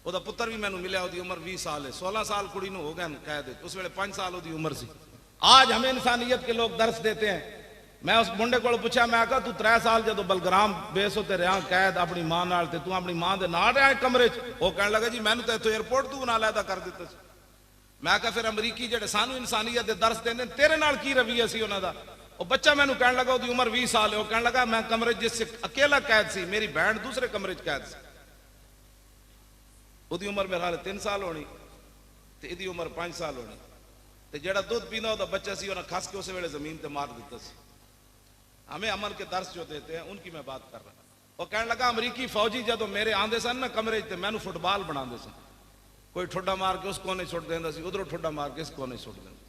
ओदा पुत्र भी मैनू मिले, ओदी उम्र 20 साल है, 16 साल कुड़ी नूं हो गए कैद, उस वेले 5 साल ओदी उम्र सी। आज हमें इंसानियत के लोग दर्श देते हैं। मैं उस मुंडे को पूछा, मैं आखा तू 3 साल जो बलगराम बेस होते रहा कैद अपनी मां नाल, ते तू अपनी मां दे नाल रहा कमरे च? वो कहने लगा जी मैनू तो इत्थों एयरपोर्ट तू ना लैदा कर दिता सी। मैं आखा फिर अमरीकी जेडे सानू इंसानियत दे दर्श देंदे तेरे नाल की रवैया सी उन्हां दा? वो बच्चा मैनू कहने लगा ओदी उम्र 20 साल है, वो कहने लगा मैं कमरे जिस अकेला कैद सी, मेरी बहन दूसरे कमरे च कैद सी। ओदी उम्र मेरे हाल 3 साल होनी, ते इहदी उम्र 5 साल होनी, ते जेड़ा दूध पींदा ओदा बच्चा सी उन्हें खस के उस वेले जमीन ते मार दिता सी। हमें अमल के दर्श जो देते हैं उनकी मैं बात कर रहा। वो कहने लगा अमरीकी फौजी जदों मेरे आंदे सन ना कमरे च, मैनू फुटबॉल बनाते सन, कोई ठुड्डा मार के उस कोने सुट देंदा सी, उधरों ठुड्डा मार के इस कोने सुट देंदा।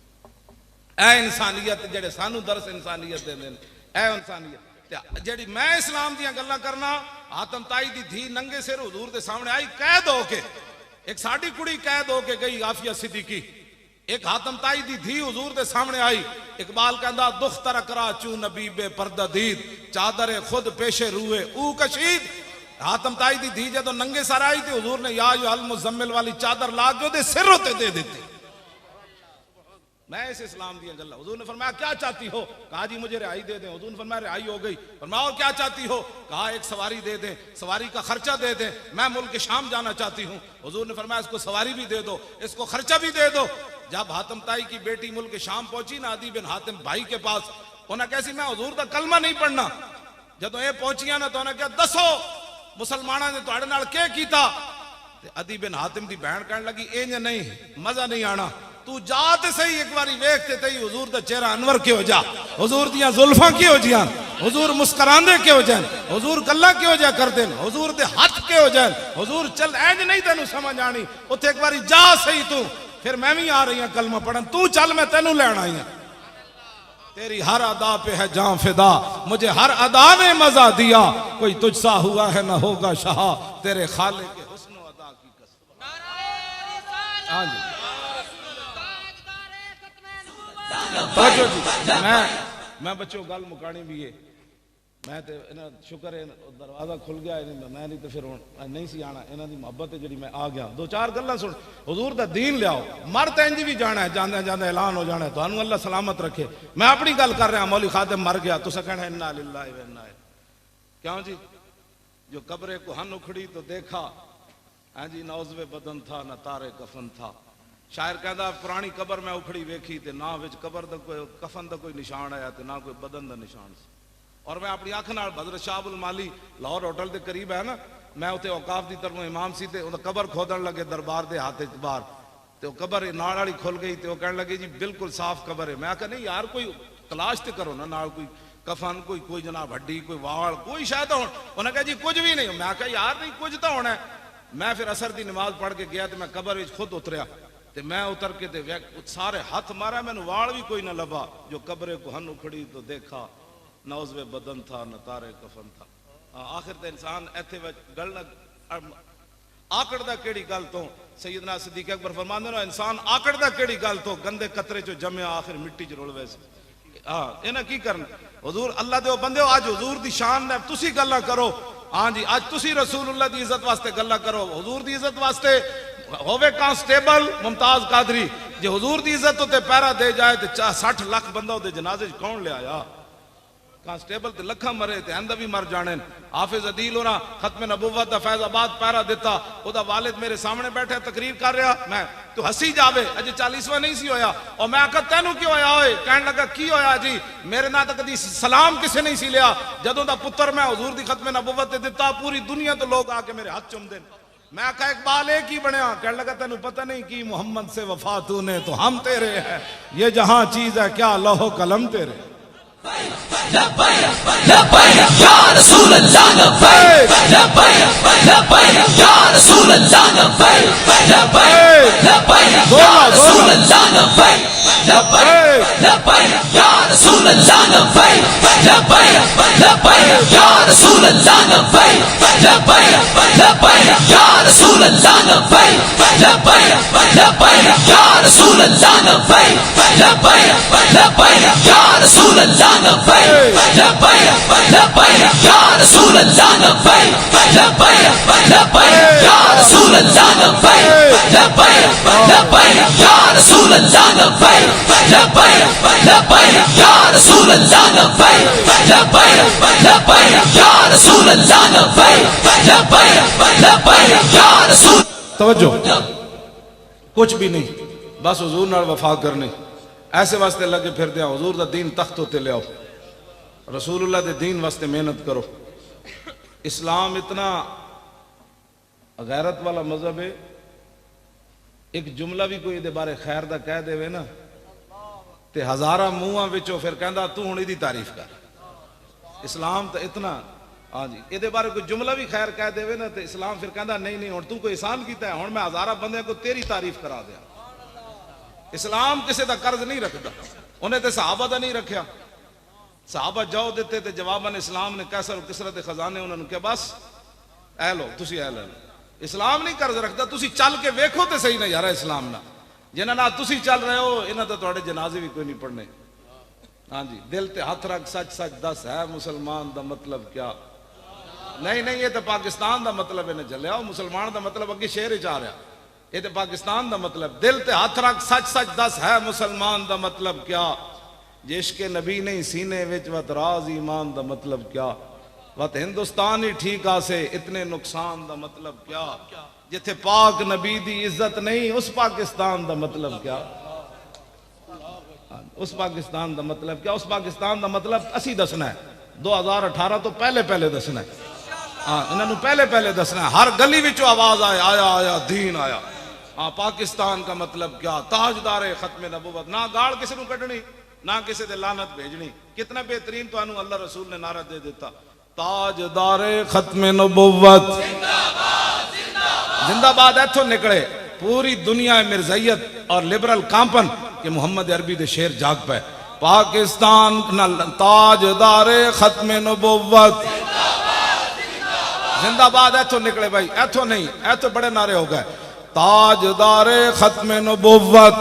ऐ इंसानियत जेडे सानू दर्श इंसानियत देंदे ने, ऐ इंसानियत जेडी मैं इस्लाम दियां गल्लां करना। आतम ताई दी धी नंगे सिर हुजूर दे सामने आई कैद होके, एक साडी कुड़ी कैद होके गई आफिया सिद्दीकी, एक हातम ताई दी धी हुजूर दे सामने आई। इकबाल कहंदा दुख तरकरा चू नबी बे पर्दा दीद, चादर खुद पेशे रूए ऊ कशीद। हातम ताई दी धी जदों नंगे सर आई तो हुजूर ने या अल मुजम्मिल वाली चादर ला के ओदे सिर होते दे दी। मैं इस इस्लाम दी गल्लां, हुजूर ने फरमाया क्या चाहती हो? कहा जी मुझे रिहाई दे दें। हुजूर ने फरमाया रिहाई हो गई। फरमाया और क्या चाहती हो? कहा एक सवारी दे दें, सवारी का खर्चा दे दें, मैं मुल्क शाम जाना चाहती हूँ। हुजूर ने फरमाया इसको सवारी भी दे दो, इसको खर्चा भी दे दो। जब हातम ताई की बेटी मुल्क शाम पहुंची ना अदी बिन हातिम भाई के पास, उन्हें कैसी मैं हुजूर का कलमा नहीं पढ़ना। जदों ये पहुंचिया ना तो उन्हें क्या दसो मुसलमाना ने तुहाडे नाल क्या कीता? अदी बिन हातिम की बहन कहने लगी इंज नहीं, मजा नहीं आना, तू जा ते सही एक बारी वेखते तई हुजूर दा चेहरा अनवर क्यों जा, हुजूर दियां जुल्फां क्यों जियां, हुजूर मुस्कुरांदे क्यों जान, हुजूर गल्लां क्यों जा करदे, हुजूर दे हाथ क्यों जान, हुजूर चल इंज नहीं तेनू समझ आनी, उत्थे एक बारी जा सही तू। फिर मैं भी आ रही हूं कलमा पढ़न, तू चल मैं तेनू लैन आई हूं। तेरी हर अदा पे है जान फिदा, मुझे हर अदा ने मजा दिया, कोई तुझसा हुआ है ना होगा शाह, तेरे खाले के हुस्न अदा की कसम। हाँ जी मैं बच्चों गल मुकानी भी है, मैं तो इन्हें शुक्र है दरवाजा खुल गया, मैं नहीं तो फिर नहीं सी आना, इन्हों की मुहब्बत है जी मैं आ गया। दो चार गल्लां सुन, हुजूर दा दीन लियाओ, मर तो इंज भी जाना है, जांदे जांदे ऐलान हो जाना है, तुहानू अल्लाह सलामत रखे। मैं अपनी गल कर रहा, मौली खादिम मर गया, तुसा कहना इन्ना लिल्लाहि व इन्ना इलैहि। क्यों जी, जो कब्रे कुहन उखड़ी तो देखा, हाँ जी नौजवे बदन था न तारे कफन था। शायर कहता पुरानी कबर मैं उखड़ी वेखी ते ना विच कबर दा कोई कफन दा कोई निशान आया ते ना कोई बदन दा निशान सी। और मैं अपनी अख नाल हज़रत शाह उल माली लाहौर होटल के करीब है ना, मैं उत्ते औकाफ की तरफों इमाम सी ते उहदा कबर खोदन लगे दरबार के हाथ बाहर, तो कबर नाल वाली खुल गई, तो कहने लगे जी बिल्कुल साफ कबर है। मैं कहा नहीं यार कोई तलाश तो करो ना, नाल कोई कफन कोई जनाब हड्डी कोई वाल कोई शायद हो। उन्हें कहा जी कुछ भी नहीं। मैं कहा यार नहीं कुछ तो होना है। मैं फिर असर की नमाज पढ़ के गया तो मैं कबर में खुद उतरिया, तो मैं उतर के सारे हाथ मारा, मैंने वाल भी कोई ना लभा। जो कब्रे को हन उखड़ी तो देखा, नौजवे बदन था न तारे कफन था। आखिर तो इंसान इत्थे गल आकड़दा केड़ी गल तो, सैयदना सिद्दीक अकबर फरमांदे ने इंसान आकड़दा केड़ी गल तो, गंदे कतरे चो जम्या आखिर मिट्टी च रुल वैसे। हाँ इन्हें की करना, हुजूर अल्लाह दे बंदे हो, अज हुजूर दी शान ने तुसी गल्लां करो। हाँ जी अज तुसी रसूलुल्लाह दी इज्जत वास्ते गल्लां करो, हुजूर दी इज्जत वास्ते होवे कांस्टेबल मुमताज कादरी, जे हुजूर दी इज्जत उत्ते पैरा दे जाए तो 60 लाख बंदा उहदे जनाजे च कौन ले आया। कांस्टेबल ते लखा मरे ते अंदा भी मर जाने। हाफिज अदील होना खत्म नबुव्वत दा फैजाबाद पैरा दिता, ओदा वालिद मेरे सामने बैठा तकरीर कर रहा, मैं तू हसी जावे अजे 40वां नहीं सी होया। और मैं आखा तेनू क्यों होया होए, कहने लगा की होया जी मेरे ना तो कदी सलाम किसे नहीं सी लिया, जदों दा पुत्र मैं हुजूर दी खत्म नबुव्वत ते दिता पूरी दुनिया तो लोग आके मेरे हाथ चुमदे। मैं आखा इकबाल एक ही बनया, कहने लगा तेनू पता नहीं की मोहम्मद से वफा तूने तो हम तेरे है, ये जहां चीज है क्या लौह कलम तेरे। तवज्जो कुछ भी नहीं, बस हुजूर नाल वफा करनी, ऐसे वास्ते लगे फिरदे हुजूर दा दीन तख्त उत्ते ले आओ, रसूलुल्लाह दे दीन वास्ते मेहनत करो। इस्लाम इतना गैरत वाला मजहब है, एक जुमला भी कोई दे बारे खैर दा कह देवे ना ते हजारा मुंहां विचों फिर कहंदा तू हुण इहदी तारीफ कर। इस्लाम तो इतना हाँ जी ये बारे कोई जुमला भी खैर कह देवे ना तो इस्लाम फिर कहता नहीं नहीं हुण तू कोई एहसान किया है, हुण मैं हजारा बंदे को तेरी तारीफ करा दिया। इस्लाम किसी का कर्ज नहीं रखता, उन्हें तो सहाबा का नहीं रखा। सहाबा जाओ देते तो जवाबन इस्लाम ने कैसर किसरत खजाने उन्होंने क्या बस ऐ लो तुसी ऐ लो। इस्लाम नहीं कर्ज रखता, तुसी चल के वेखो तो सही ना यार इस्लाम ना, जिन्हां नाल तुसी चल रहे हो इन्हां तो तुहाडे जनाजे भी कोई नहीं पढ़ने। हाँ जी दिल ते हथ रख सच सच दस है मुसलमान दा मतलब क्या। नहीं नहीं ये तो पाकिस्तान दा मतलब इन्हें चलिया, मुसलमान दा मतलब अगे शेर च आ रहा, ये तो पाकिस्तान दा मतलब। दिल ते हथ रख सच सच दस है मुसलमान दा मतलब क्या, जिसके नबी नहीं सीने विच वत राज ईमान दा मतलब क्या, वत हिंदुस्तान ही ठीक आसे इतने नुकसान दा मतलब क्या, जिथे पाक नबी दी इज्जत नहीं उस पाकिस्तान दा मतलब क्या। उस पाकिस्तान दा मतलब क्या, उस पाकिस्तान दा मतलब असी दसना है 2018 तो पहले पहले दसना है। हाँ इन्होंने पहले पहले दसना है, हर गली विचों आवाज आए आया आया दीन आया। हाँ पाकिस्तान का मतलब क्या, ताजदार खत्म नबुवत, ना गाल किसी को कटनी ना किसी दे लानत भेजनी। कितना बेहतरीन तो अल्लाह रसूल ने नारा दे देता, ताजदार खत्म नबुवत जिंदाबाद। जिंदाबाद इथों निकले पूरी दुनिया मिर्जैयत और लिबरल कांपन कि मोहम्मद अरबी दे शेर जाग पे पाकिस्तान ताजदारे खत्मे नबुव्वत जिंदाबाद। ऐथों निकले भाई, ऐथों नहीं, ऐथों बड़े नारे हो गए। ताजदारे खत्मे नबुव्वत।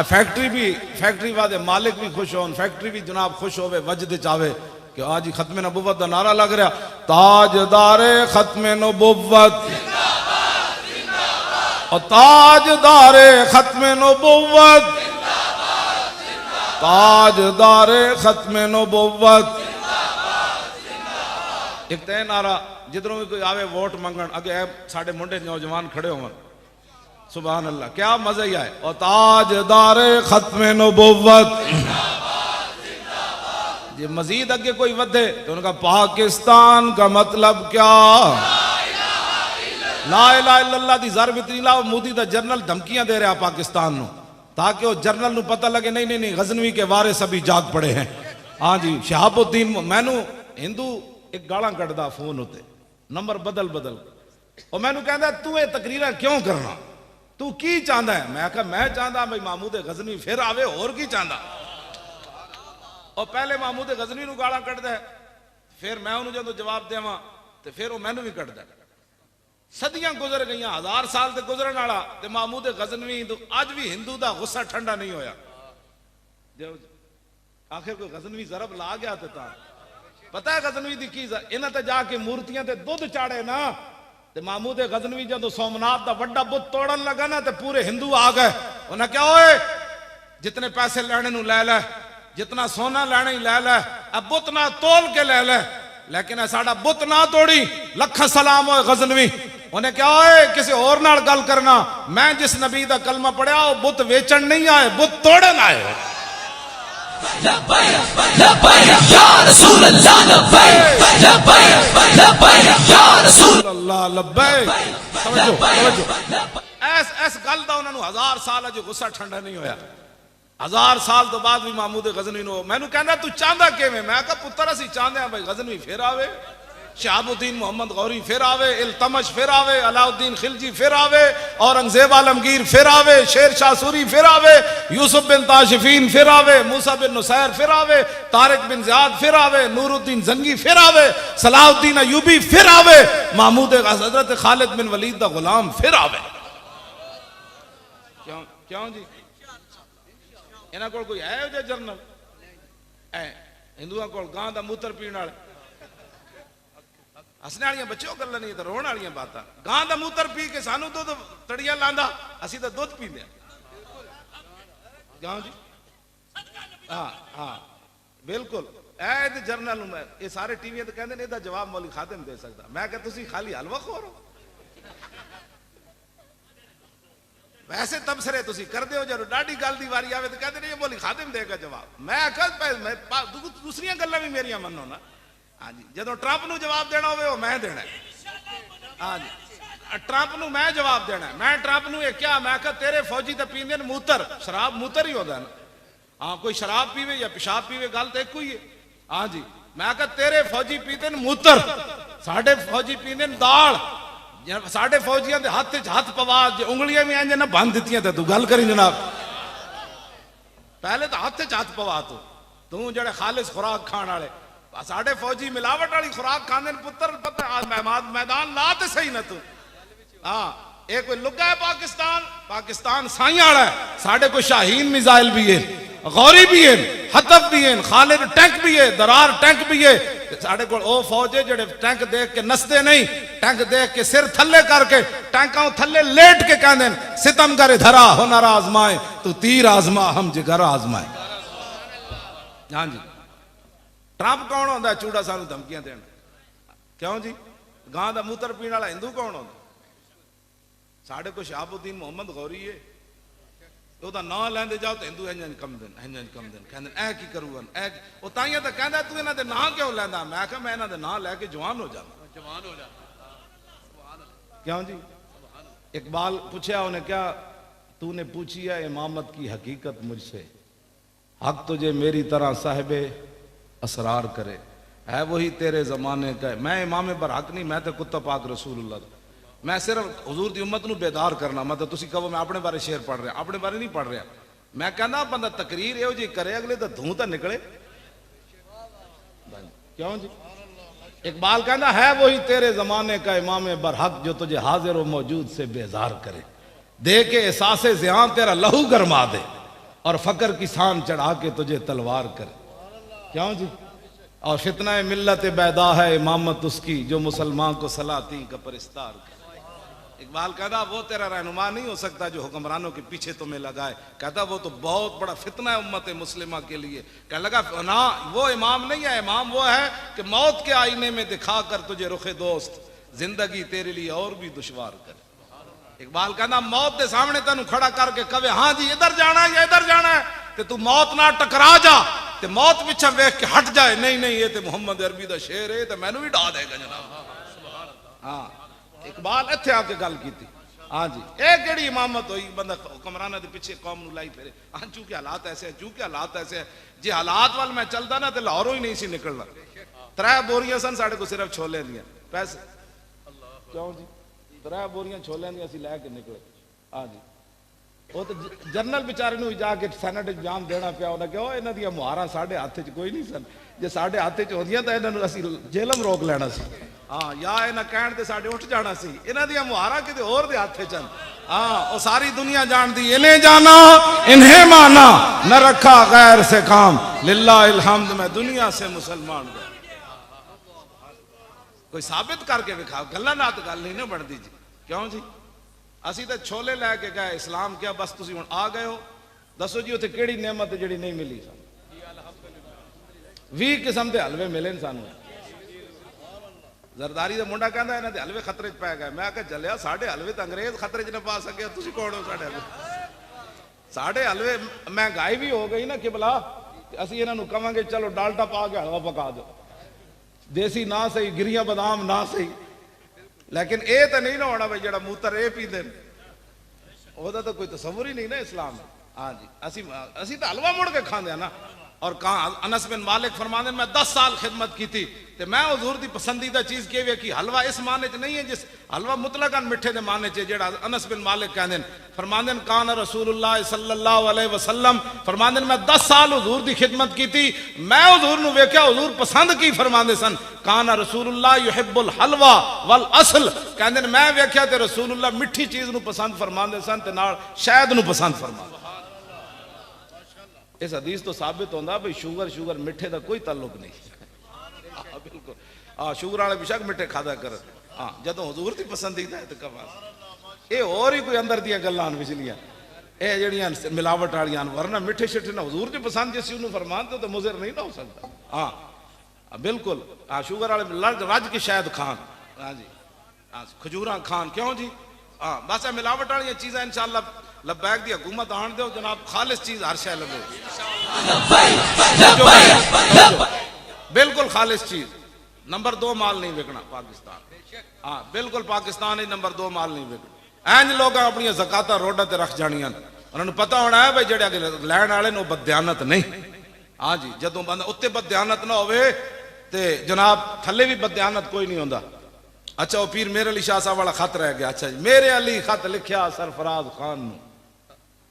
फैक्ट्री वाले मालिक भी खुश हो, फैक्ट्री भी जनाब खुश होवे, वजद चावे कि आज ही खत्मे नबुव्वत का नारा लग रहा। ताजदारे खत्मे नबुव्वत और ताजदारे खत्मे नबुव्वत, ताजदारे खत्मे नबुव्वत। एक तय नारा जिधरों भी कोई आवे वोट मंगन अगे साढ़े मुंडे नौजवान खड़े हो, सुभान अल्लाह, क्या मजा ही आए। और ताजदारे खत्मे नबुव्वत। ये मजीद अगे कोई वधे तो उनका पाकिस्तान का मतलब क्या? ला इलाहा इल्लल्लाह दी ज़रब इतनी लाओ। मोदी दा जर्नल धमकियां दे रहा पाकिस्तान नु ताकि वो जर्नल नु पता लगे नहीं नहीं नहीं गजनवी के वारिस अभी जाग पड़े हैं। हाँ जी, शहाबुद्दीन मैनू हिंदू एक गाला कटदा फोन उत्ते नंबर बदल बदल और मैनू कहता तू ये तकरीर क्यों करना, तू की चाहता है? मैं कहा मैं चाहता भाई महमूद गजनवी फिर आवे, और की चाहता। और पहले महमूद गजनवी नु गाला कटदा है, फिर मैं उन्होंने जो जवाब देवा तो फिर वो मैनू भी कटदा। सदियां गुजर गई, 1000 साल से गुजरन वाला ते महमूद गजनवी अज भी हिंदू का गुस्सा ठंडा नहीं होया। आखिर कोई गजनवी जरब ला गया तो पता है गजनवी दी की इन्हां ते जाके मूर्तियां ते दुध चाड़े ना ते महमूद गजनवी जो सोमनाथ का बड़ा बुत तोड़न लगा ना तो पूरे हिंदू आ गए। उन्हें क्या होए जितने पैसे लेने नु ले ले, जितना सोना लेने ही ले ले, अब बुत ना तोल के ले ले, लेकिन साडा बुत ना तोड़ी। लख सलाम हो गजनवी। उन्हें क्या होए किसी और नाल गल करना, मैं जिस नबी का कलमा पढ़िया वो बुत वेचन नहीं आए, बुत तोड़न आए। ऐस गल का उन्होंने 1000 साल अज गुस्सा ठंडा नहीं होया। 1000 साल तो बाद भी महमूद गजनवी नो मैनू कहना तू चाहता किवें? मैं कहा पुत्र असीं चाहते हैं भाई गजनवी फिर आवे, शहाबुद्दीन मोहम्मद गौरी फिर आवे, इल्तमश फिर आवे, अलाउद्दीन खिलजी फिर आवे, औरंगजेब आलमगीर फिर आवे, शेर शाह सूरी फिर आवे, यूसुफ बिन ताशिफीन फिर आवे, मूसा बिन नुसैर फिर आवे, तारिक बिन ज़ियाद फिर आवे, नूरुद्दीन जंगी फिर आवे, सलाहुद्दीन अयूबी फिर आवे, महमूद हजरत खालिद बिन वलीद दा गुलाम फिर आवे। क्यों क्यों जी इन्हां कोल कोई है जो जर्नल है? हिंदुओं कोल गां दा मूत्र पीण वाले हसने वाली बच्चों गल्लां नहीं तो रोण वाली बातां। गां दा मूत्र पी के सानू दुध तड़िया लांदा, असीं तो दुध पींदे क्यों जी? हाँ हाँ बिल्कुल। ऐ जर्नल ये सारे टीवी तो कहते हैं इसका जवाब मौली खादिम दे सकता। मैं क्या तुसीं खाली हलवा खोर हो? वैसे तबसरे तुसीं करदे हो, जो डाडी गल दी वारी आवे तो कहते नहीं मौली खादिम देगा जवाब। मैं दूसरियां गल्लां भी मेरियां मनो ना। हाँ जी, जो ट्रंप नू जवाब देना हो मैं देना। हाँ जी, ट्रंप नू मैं जवाब देना। मैं ट्रंप नू क्या मैं कहा तेरे फौजी तो पींदे न मूत्र, शराब मूत्र ही होता है ना। हाँ कोई शराब पीवे या पेशाब पीवे गल तो एक ही है। हाँ जी, मैं कहा तेरे फौजी पीते न मूत्र, साढ़े फौजी पींदे न दाल। साढ़े फौजियों के हाथ हाथ पवा उंगलियां भी इंज ना बन दित्तियां ते तू गल करी जनाब। पहले तो हाथ हाथ पवा तू जड़े खालिस खुराक खाने वाले साढ़े फौजी मिलावट वाली खुराक खाने पुत्र पता मैदान ला तो सही ना तू। हाँ ये कोई लुगा है पाकिस्तान? पाकिस्तान साई वाला है। साढ़े को शाहीन मिसाइल भी है, गौरी भी है, हतफ भी है, खालिद टैंक भी है, दरार टैंक भी है। साढ़े को ओ फौज है जेडे टैंक देख के नसते नहीं, टैंक देख के सिर थल्ले करके टैंकों थल्ले लेट के कहते हैं सितम करे धरा हुनर आजमाए तू तीर आजमा हम जिगर आजमाए। हाँ जी, ट्रंप कौन होता है चूड़ा सानू धमकियां देना? क्यों जी? गां दा मूत्र पीने वाला हिंदू कौन होता? साढ़े को शहाबुद्दीन मोहम्मद गौरी है, ਉਹਦਾ ਨਾਂ ਲੈਂਦੇ ਜਾਓ ਤਾਂ ਹਿੰਦੂ ਇੰਜ ਕੰਮ ਦੇਣ ਕਹਿੰਦੇ ਐ ਕੀ ਕਰੂਗਨ ਐ ਉਹ ਤਾਈਆਂ ਤਾਂ ਕਹਿੰਦਾ ਤੂੰ ਇਹਨਾਂ ਦੇ ਨਾਂ ਕਿਉਂ ਲੈਂਦਾ? ਮੈਂ ਕਿਹਾ ਮੈਂ ਇਹਨਾਂ ਦੇ ਨਾਂ ਲੈ ਕੇ ਜਵਾਨ ਹੋ ਜਾਵਾਂ। क्यों जी? इकबाल पूछा उन्हें क्या तूने पूछी है इमामत की हकीकत मुझसे, हक तुझे मेरी तरह साहिबे असरार करे, है वही तेरे जमाने का। मैं इमाम बर हक नहीं, मैं तो कुत्ता पाक रसूलुल्लाह। मैं सिर्फ हुजूर दी उम्मत नूं बेदार करना। मतलब तुसी कहो मैं अपने बारे शेर पढ़ रहा, अपने बारे नहीं पढ़ रहा। मैं कहना बंदा तकरीर इहो जी करे अगले तो धूं तो निकले। क्यों जी? इकबाल कहना है वही तेरे जमाने का इमाम बरहक जो तुझे हाजिर व मौजूद से बेजार करे, दे के एहसासे ज़ियां तेरा लहू गरमा दे और फकर की सान चढ़ा के तुझे तलवार करे। क्यों जी? और फितना मिल्लत बैदा है इमामत उसकी जो मुसलमान को सलाती का परिस्तार करे। इकबाल कहता वो तेरा रहनुमा नहीं हो सकता जो हुक्मरानों के पीछे तुम्हें लगाए। कहता वो तो बहुत बड़ा फितना है उम्मत मुस्लिमा के लिए। कहने लगा ना वो इमाम नहीं है, इमाम वो है कि मौत के आईने में दिखा कर तुझे रुखे दोस्त जिंदगी तेरे लिए और भी दुश्वार करे। इकबाल कहना मौत के सामने तेन खड़ा करके कवे हाँ जी इधर जाना है या इधर जाना है, ते तू मौत ना टकरा जा ते मौत पिछा वेख के हट जाए। नहीं नहीं ये तो मुहम्मद अरबी का शेर है, तो मैनू भी डा देगा जनाब। हाँ इकबाल इत्थे आके गल की। हाँ जी ये केड़ी इमामत हुई बंदा हुक्मराना के पीछे कौम नूं लाई फिरे। हाँ चूंकि हालात ऐसे है, चूंकि हालात ऐसे है। जे हालात वाल मैं चलता ना तो लाहौरों ही नहीं सी निकलना। 3 बोरियां सन साढ़े को सिर्फ छोले दियां पैसे। क्यों जी? 3 बोरियां छोले दियां असीं लैके निकले। हाँ जी वो तो जनरल बेचारे नूं जाके सैनेट एग्जाम देना पिया। उन्हें कहा इन्हां दियां मुहारां साढ़े हाथ च कोई नहीं सन, जे साढ़े हाथ च होंदियां तां इन्हां नूं असीं जेलम रोक लेना सी। हाँ या इन्हें कहण ते साढ़े उठ जाना सी। इन्हां दियां मुहारां किते होर दे हाथ च। हाँ वो सारी दुनिया जानती इन्हें जाना इन्हें माना न रखा गैर से काम लिल्लाहिल हम्द मैं दुनिया से मुसलमान गया। कोई साबित करके दिखाओ, गल्लां नाल गल नहीं ना बनती जी। क्यों जी? असी तो छोले लैके गए इस्लाम क्या बस तुसी हुण आ गए हो। दसो जी उत्थे केड़ी नेमत जिहड़ी नहीं मिली सन? 20 किस्म के हलवे मिले सानू। जरदारी का मुंडा कहता इन्हां दे हलवे खतरे च पै गए। मैं आख्या चलिया साढ़े हलवे तो अंग्रेज खतरे च न पा सके, तुसी कौन हो साढ़े हलवे? साढ़े हलवे महंगाई भी हो गई ना कि भला असी इन्हां नूं कहांगे चलो डालडा पा के हलवा पका दो, देसी ना सही गिरिया बादाम ना सही, लेकिन ये तो नहीं ना होना भाई जरा मूत्र ये पीते ओदा तो कोई तस्वुर ही नहीं ना इस्लाम। हाँ जी असी तो हलवा मुड़ के खाते ना। और कहा अनस बिन मालिक फरमाते मैं 10 साल खिदमत की थी तो मैं हुजूर दी पसंदीदा चीज के वे कि हलवा इस माने च नहीं है जिस हलवा मुतलकन मिठे दे माने च जेड़ा अनस बिन मालिक कहंदे फरमांदे कान रसूलुल्लाह सल्लल्लाहु अलैहि वसल्लम फरमांदे मैं 10 साल हुजूर दी खिदमत की थी, मैं हुजूर नु वेख्या हुजूर पसंद की फरमांदे सन कान रसूलुल्लाह युहिब्बुल हलवा वल असल कहंदे मैं वेख्या ते रसूलुल्लाह मिठी चीज नु पसंद फरमांदे सन ते नाल शहद नु पसंद फरमांदे। इस हदीस तो साबित होता भाई शुगर मिठे का कोई ताल्लुक नहीं। बिल्कुल हाँ शुगर वाले बेशक मिठे खादा कर। हाँ जदों हुजूर की पसंदीदा है तो कमाल ये और ही कोई अंदर दियां गल्लां पिछलियां ये जड़ियां मिलावट वालियां वरना मिठे शिठे ना हुजूर की पसंद जिस उन्होंने फरमान तो मुजर नहीं ना हो सकता। हाँ बिल्कुल हाँ शुगर वाले रज के शायद खान। हाँ जी हाँ खजूरा खान। क्यों जी? हाँ बस मिलावट वाली चीज़ा इंशाअल्लाह लब्बैक दी हुकूमत आन दो जनाब, खालिस चीज हर शय लगे बिल्कुल खालिस चीज। नंबर 2 माल नहीं बिकना पाकिस्तान। हाँ बिल्कुल पाकिस्तान ही नंबर 2 माल नहीं बिकना। इंज लोग अपनी ज़काता रोडा ते रख जानियां उन्होंने पता होना है भाई जेड़े लैन वाले नो बदयानत नहीं। हाँ जी जदों बंदा उत्ते बदयानत ना होवे ते जनाब थले भी बदयानत कोई नहीं होंदा। अच्छा वो पीर मेरे अली शाह साहब वाला खत रह गया। अच्छा जी मेरे अली खत लिखिया सरफराज खान नू।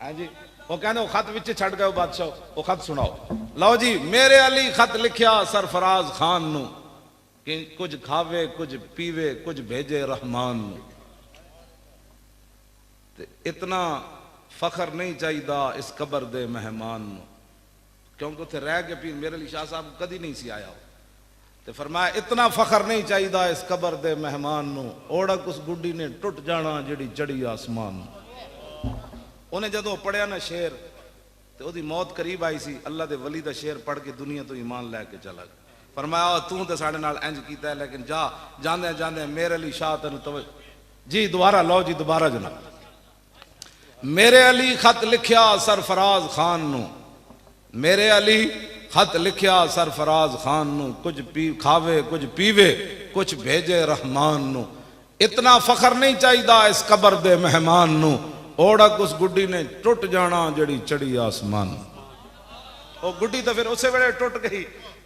हाँ जी वो कहने वो खत विच छड़ गए बादशाह वो खत सुनाओ। लो जी मेरे अली खत लिखिया सरफराज खान नू कि कुछ खावे कुछ पीवे कुछ भेजे रहमान नू। इतना फखर नहीं चाहिए इस कबर दे मेहमान नू क्योंकि उसे रह के पीर मेरे अली शाह साहब कदी नहीं सी आया। तो फरमाया इतना फखर नहीं चाहिए इस कबर दे मेहमान नू ओढ़क उस गुड्डी ने टुट जाना जिहड़ी चढ़ी आसमान। उन्हें जदों पढ़िया ना शेर तो उसकी मौत करीब आई सी अल्लाह के वली का शेर पढ़ के दुनिया तो ईमान लैके चला गया। फरमाया तू तो साढ़े नाल इंज कीता है लेकिन जा जांदे जांदे मेरे अली शाह तेन तवज्जो जी दोबारा लो जी दोबारा जनाब। मेरे अली खत लिखिया सरफराज खान नू मेरे अली खत लिखिया सरफराज खान नू कुछ पी खावे कुछ पीवे कुछ भेजे रहमान नू। इतना फखर नहीं चाहिए इस कबर दे मेहमान नू ओढ़क उस गुड्डी ने टुट जाना जड़ी चढ़ी आसमान। वो गुड्डी तो फिर उसे वेले टुट गई।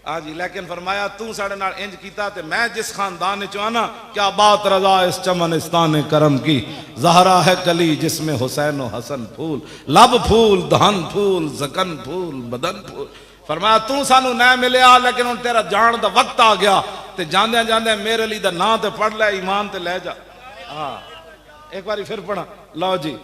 हाँ जी, लेकिन फरमाया तू साढ़े नाल इंज कीता ते मैं जिस खानदान चो आना, क्या बात रजा इस चमनिस्तान करम की, ज़हरा है कली जिसमें हुसैन व हसन फूल, लब फूल धन फूल जकन फूल बदन फूल। फरमाया तू सानू न मिलिया, लेकिन हुण तेरा जान दा वक्त आ गया, ते जांदे जांदे मेरे लिए दा नां ते पढ़ ले, ईमान ते ले जा। हाँ एक बारी फिर पढ़ा, लो जी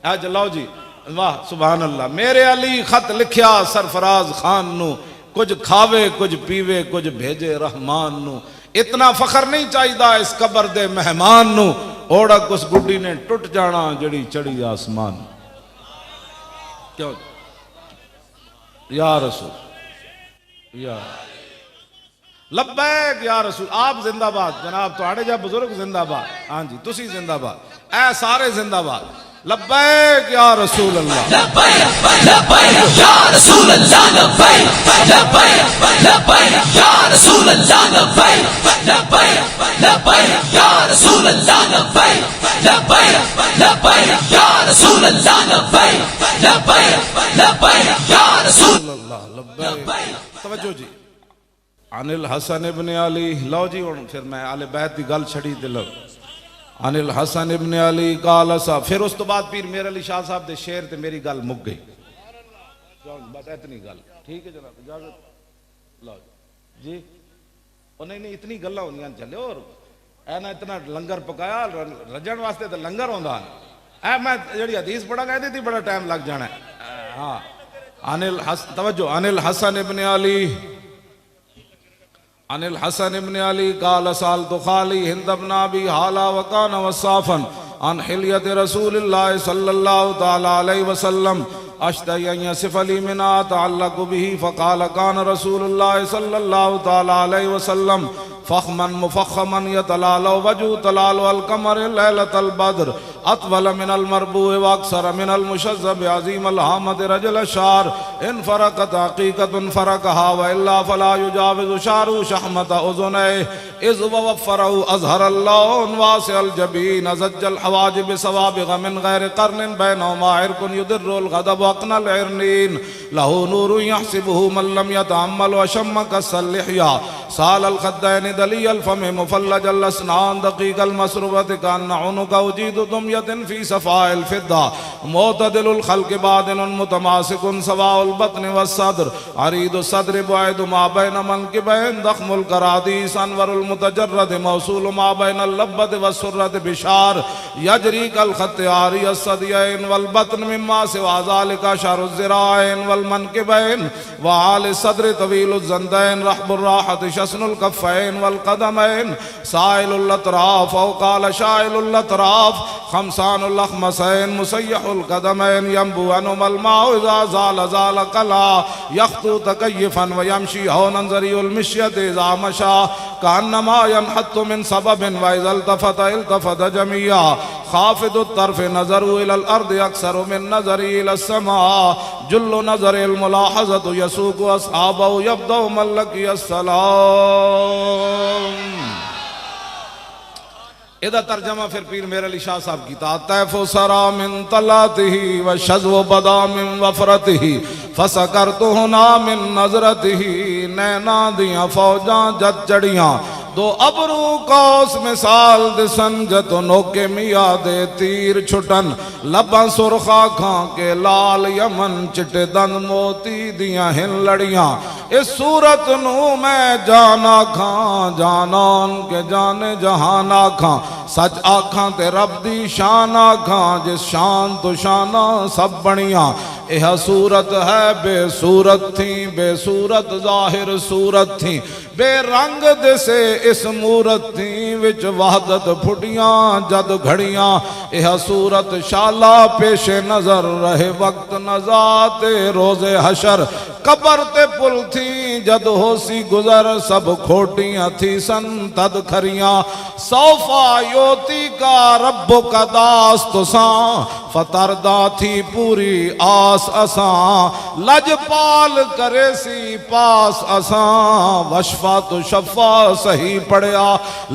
अज लो जी, वाह सुभान अल्लाह। मेरे अली खत लिखिया सरफराज खान नू, कुछ खावे कुछ पीवे कुछ भेजे रहमान नू, इतना फखर नहीं चाहिए इस कबर दे मेहमान नू, ओढ़क उस गुड्डी ने टुट जाना जड़ी चढ़ी आसमान। क्यों या रसूल या लब्बैक या रसूल, आप जिंदाबाद जनाब, तुहाड़े जा बुजुर्ग जिंदाबाद, हाँ जी तुसी जिंदाबाद, ऐ सारे जिंदाबाद। लब्बैक या रसूल अल्लाह, लब्बैक लब्बैक या रसूल अल्लाह, लब्बैक लब्बैक लब्बैक या रसूल अल्लाह, लब्बैक लब्बैक लब्बैक या रसूल अल्लाह, लब्बैक लब्बैक लब्बैक या रसूल अल्लाह, लब्बैक लब्बैक लब्बैक या रसूल अल्लाह लब्बैक। तवज्जो जी, अनिल हसन इब्न अली, लो जी हुण फिर मैं आले बैत दी गल छड़ी दिल। अनिल हसन इब्न अली काला सा, फिर उस तो बाद पीर मेरे अली शाह साहब दे शेर ते मेरी गल मुक गई, बस इतनी गल ठीक है जनाब, इजाजत लो जी। और नहीं इतनी गल्लां होंदियां चले, और ऐ ना इतना लंगर पकाया रजन वास्ते तो लंगर होंदा है, मैं जेड़ी हदीस पढ़ांगा ਇਹਦੇ ਤੇ बड़ा टाइम लग जाना है। हाँ अनिल हसन, तवज्जो, अनिल हसन इब्न अली, अनिल हसन इब्न अली काल साल तो खाली हिंद अपना भी हाला वकान वसाफन अन हिलियत रसूलुल्लाह सल्लल्लाहु ताला अलैहि वसल्लम अश्तयन सिफली मिना तअल्लक बिही फकाल कान रसूलुल्लाह सल्लल्लाहु ताला अलैहि वसल्लम फखमन मुफखमन यतलालो वजू तलालो अल कमर लैलतल बद्र अतवल मिनल मरबूए व अक्सर मिनल मुशज़्ज़ब अज़ीम अल हामद रजल शार इन फरकत हकीकतुन फरकहा व इल्ला फला युजाविज़ु शारु शहमत उज़ुनै इज़ वफ़रहु अज़हर अल्लाह वासिअल जबीन अज़ज्जल हवाजिब सवाबिग मिन गैर क़र्निन बैनहुमा इरकुन युदिर्रुल गदब वक़नल इरनीन लहू नूरु यहसिबुहु मन लम यतअम्मल व शम्म कस्सल लिहया साल अल खद्दैन दली अल फम मुफल्लज अल असनान दक़ीक़ अल मसरूबत कान उनुका उजीद दुमयतिन फी सफ़ाइल फिद्दा मुतदिलुल खल्क़ बादिलुन मुतमासिकुन सवाउल बत्न व सद्र अरीदु सद्र बुइद मा बैन मनकिबैन दख़मुल करादीस अनवरुल मुतजर्रद मौसूल मा बैन अल लब्बत व सुर्रत बिशार यजरी कल खत्त आरी अस्सदियैन वल बत्न मिम्मा सिवा ज़ालिका शरुज़ ज़िराइन वल मनकिबैन व आल सद्र तवीलुज़ ज़ंदैन रहबुर राहत शस्नुल कफ़ैन वल कदमैन साइलुल अतराफ औ काल शाइलुल अतराफ खमसानुल अख़मसैन मुसय्यहुल कदमैन यंबु अनुमल माउ इज़ा ज़ाल ज़ाल कला यख्तु तकय्युफन व यमशी हौनन ज़रियुल मिश्यत इज़ा मशा कान्नमा यनहत्तु मिन सबबिन व इज़ा इल्तफ़त इल्तफ़त जमिया खाफ़िदुत तर्फ़ नज़रु इलल अर्द अक्सरु मिन नज़रि इलस समा जुल्लु नज़रिल मुलाहज़तु यसूक़ु अस्हाबहु यब्दउ मल्लकी इदा तर्जमा फिर पीर मेरे अली शाह साहब की तैफ़ो सरा मिन तलातिही व शज़्व बदा मिन वफ़रतिही फसकरतुहु ना मिन नज़रतिही नैना दियां फौजां जद चढ़ियां दो अबरू कौस मिसाल दिसन जतो नोके मिया दे तीर छुटन लबां सुरखा खां के लाल यमन चिटे दंद मोती दियां हिन लड़ियां इस सूरत नू मैं जाना खां जानान के जाने जहान आखां सच आखां ते रब दी शान आखां जिस शान तो शाना सब बनियां यह सूरत है बेसूरत थी बेसूरत जाहिर सूरत थी बेरंग दिसे इस मूरत थी विच वहदत फुटियां जद घड़ियां यह सूरत शाला पेशे नजर रहे वक्त नजाते रोजे हशर कबर ते पुल थी जद होसी गुजर सब खोटियां थी सन तद खरियां सौफा योती का रब्बो का दास तुसा फतरदा थी पूरी आस असा लजपाल करे सी पास असा वशफा तो शफा सही पड़िया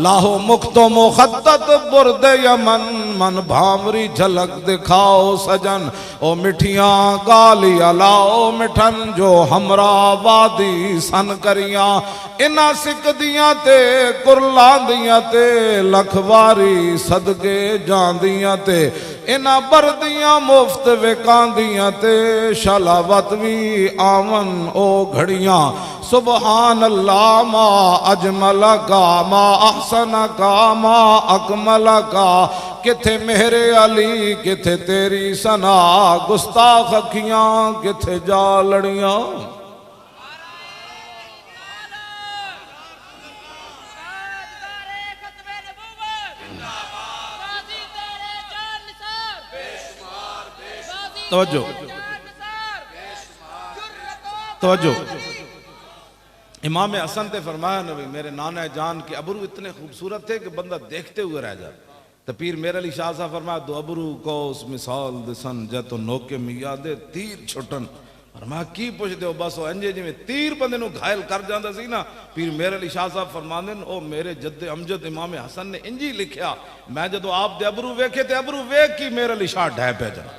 लाहो मुख्तो मुखद्दत बुरदे यमन मन भामरी झलक दिखाओ सजन ओ मिठियां गालियां लाओ मिठन जो हमरा वादी सन करियां इना सिकदियां ते कुरलांदियां ते लखवारी सदके जांदियां ते इना बरदियां मुफ्त विकांदियां ते शलावत भी आवन ओ घड़ियां सुबहान अल्लाह मा अजमल का मा अहसन का मा अकमल का किथे मेरे अली किथे तेरी सना गुस्ताख अखियां किथे जा लड़ियां। तवज्जो तवज्जो इमाम हसन ने फरमाया नबी मेरे नाना जान के अबरू इतने खूबसूरत थे कि बंदा देखते हुए रह जाए। तो पीर मेरे अली शाह साहब फरमाया दो अबरू को उस मिसाल दिसन जै तो नोके मिया दे तीर छुटन फरमाया की पुछदे हो बस इंजे जिवें तीर बंदे नूं घायल कर जांदा सी ना। पीर मेरे अली शाह साहब फरमांदे ने ओ मेरे जद्दे अमजद इमाम हसन ने इंजी लिखिया मैं जदों आप दे अबरू वेखे ते अबरू वेख की मेरे अली शाह ढह पे जा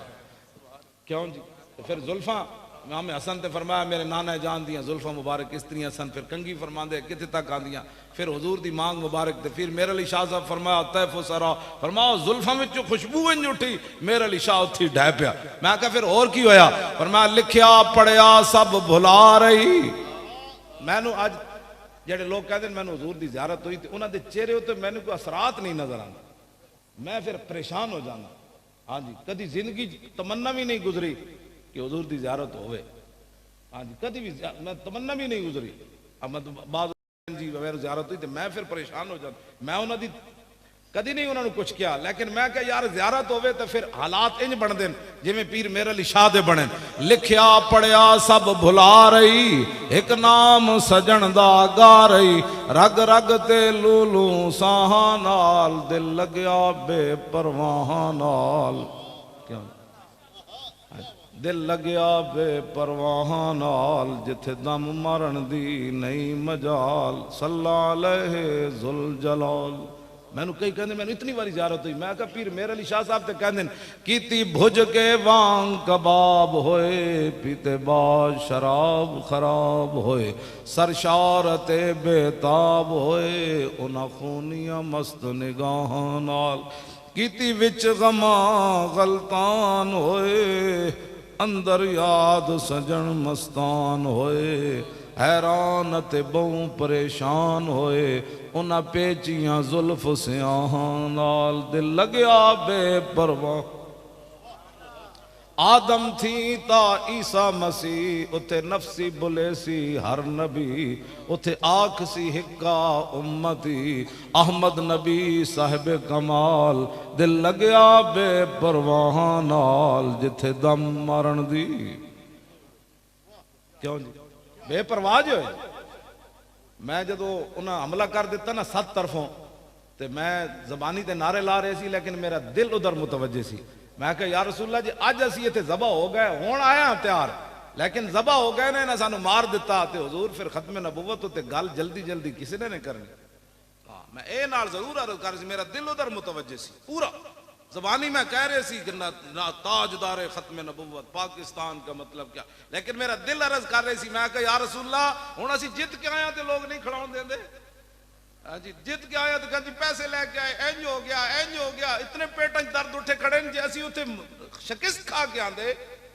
क्यों जी। तो फिर जुल्फा इमाम हसन ने फरमाया मेरे नाना जान दियां जुल्फा मुबारक किस तरह सन फिर कंगी फरमांदे किथे तक आंदियां फिर हुजूर दी मांग मुबारक ते फिर मेरे अली शाह साहब फरमाया तैफ सरा फरमाओ जुल्फा विच खुशबू इंज उठी मेरे अली शाह उठी ढह पिया। मैं कहा फिर और की होया फरमाया लिखिया पढ़िया सब भुला रही। मैनू अज जेडे लोग कहते हैं मैनू हुजूर दी ज़ियारत हुई ते उन्हां दे चेहरे उत्ते मैनू कोई असरात नहीं नजर आंदा मैं फिर परेशान हो जाना। हाँ जी कदी जिंदगी तमन्ना भी नहीं गुजरी कि हुजूर दी ज़ियारत होवे। हाँ जी कदी भी मैं तमन्ना भी नहीं गुजरी अब मैं बाद जी वगैरह ज़ियारत हुई तो मैं फिर परेशान हो जाता मैं उन्हों दी कदी नहीं उन्होंने कुछ किया लेकिन मैं क्या यार ज़ियारत होवे तो फिर हालात इंज बन देन जिवें पीर मेरे अली शाह दे बने लिखिया पढ़िया सब भुला रही एक नाम सजन दा गा रही रग रग ते लूलू साहां नाल दिल लगया बेपरवाह नाल क्यों दिल लगया बेपरवाह नाल जिथे दम मारन दी नहीं मजाल सल्ला अलैहि जुल जलाल। मैनू कई कहते मैनू इतनी बारी ज़ियारत हुई मैं कहा पीर मेरे अली शाह साहब ते कहते कीती भुज के वांग कबाब होए पीते बाद शराब खराब होए सरशारते बेताब होए उन्हां खूनियां मस्त निगाहां नाल कीती विच गमा गलतान होए अंदर याद सजन मस्तान होए हैरान ते बहु परेशान होए उन्हां पेचियां जुल्फ सियाहां नाल दिल लगया बेपरवाह। आदम थी ता ईसा मसीह उथे नफसी बुले सी हर नबी उथे आख सी हिक्का उम्मती अहमद नबी साहिब कमाल दिल लगया बेपरवाह नाल जिथे दम मारन दी क्यों जी बेपरवाह जो है। मैं जदों उन्हें हमला कर दिता ना 7 तरफों तो मैं जबानी ते नारे ला रहे सी लेकिन मेरा दिल उधर मुतवज्जे सी। मैं कहा या रसूल अल्लाह जी अज असी इत्थे ज़बा हो गए हुण आया तैयार लेकिन ज़बा हो गए ने सानू मार दिता ते हुजूर फिर खत्म नबुव्वत उत्ते गल जल्दी जल्दी किसी ने नहीं करनी। हाँ मैं ए नाल जरूर अर्ज कर सी मेरा दिल उधर मुतवज्जे सी पूरा जबानी में कह रहे सी कि ना ताजदार खत्म नबुव्वत पाकिस्तान का मतलब क्या लेकिन मेरा दिल अर्ज कर रहे सी। मैं कहा या रसूल अल्लाह हुण असी जित के आया तो लोग नहीं खड़ाउण देंदे। हाँ जी जित के आया तो कहते पैसे लैके आए इंज हो गया इतने पेटन दर्द उठे खड़े जे असी उत्थे शिकस्त खा के आंदे।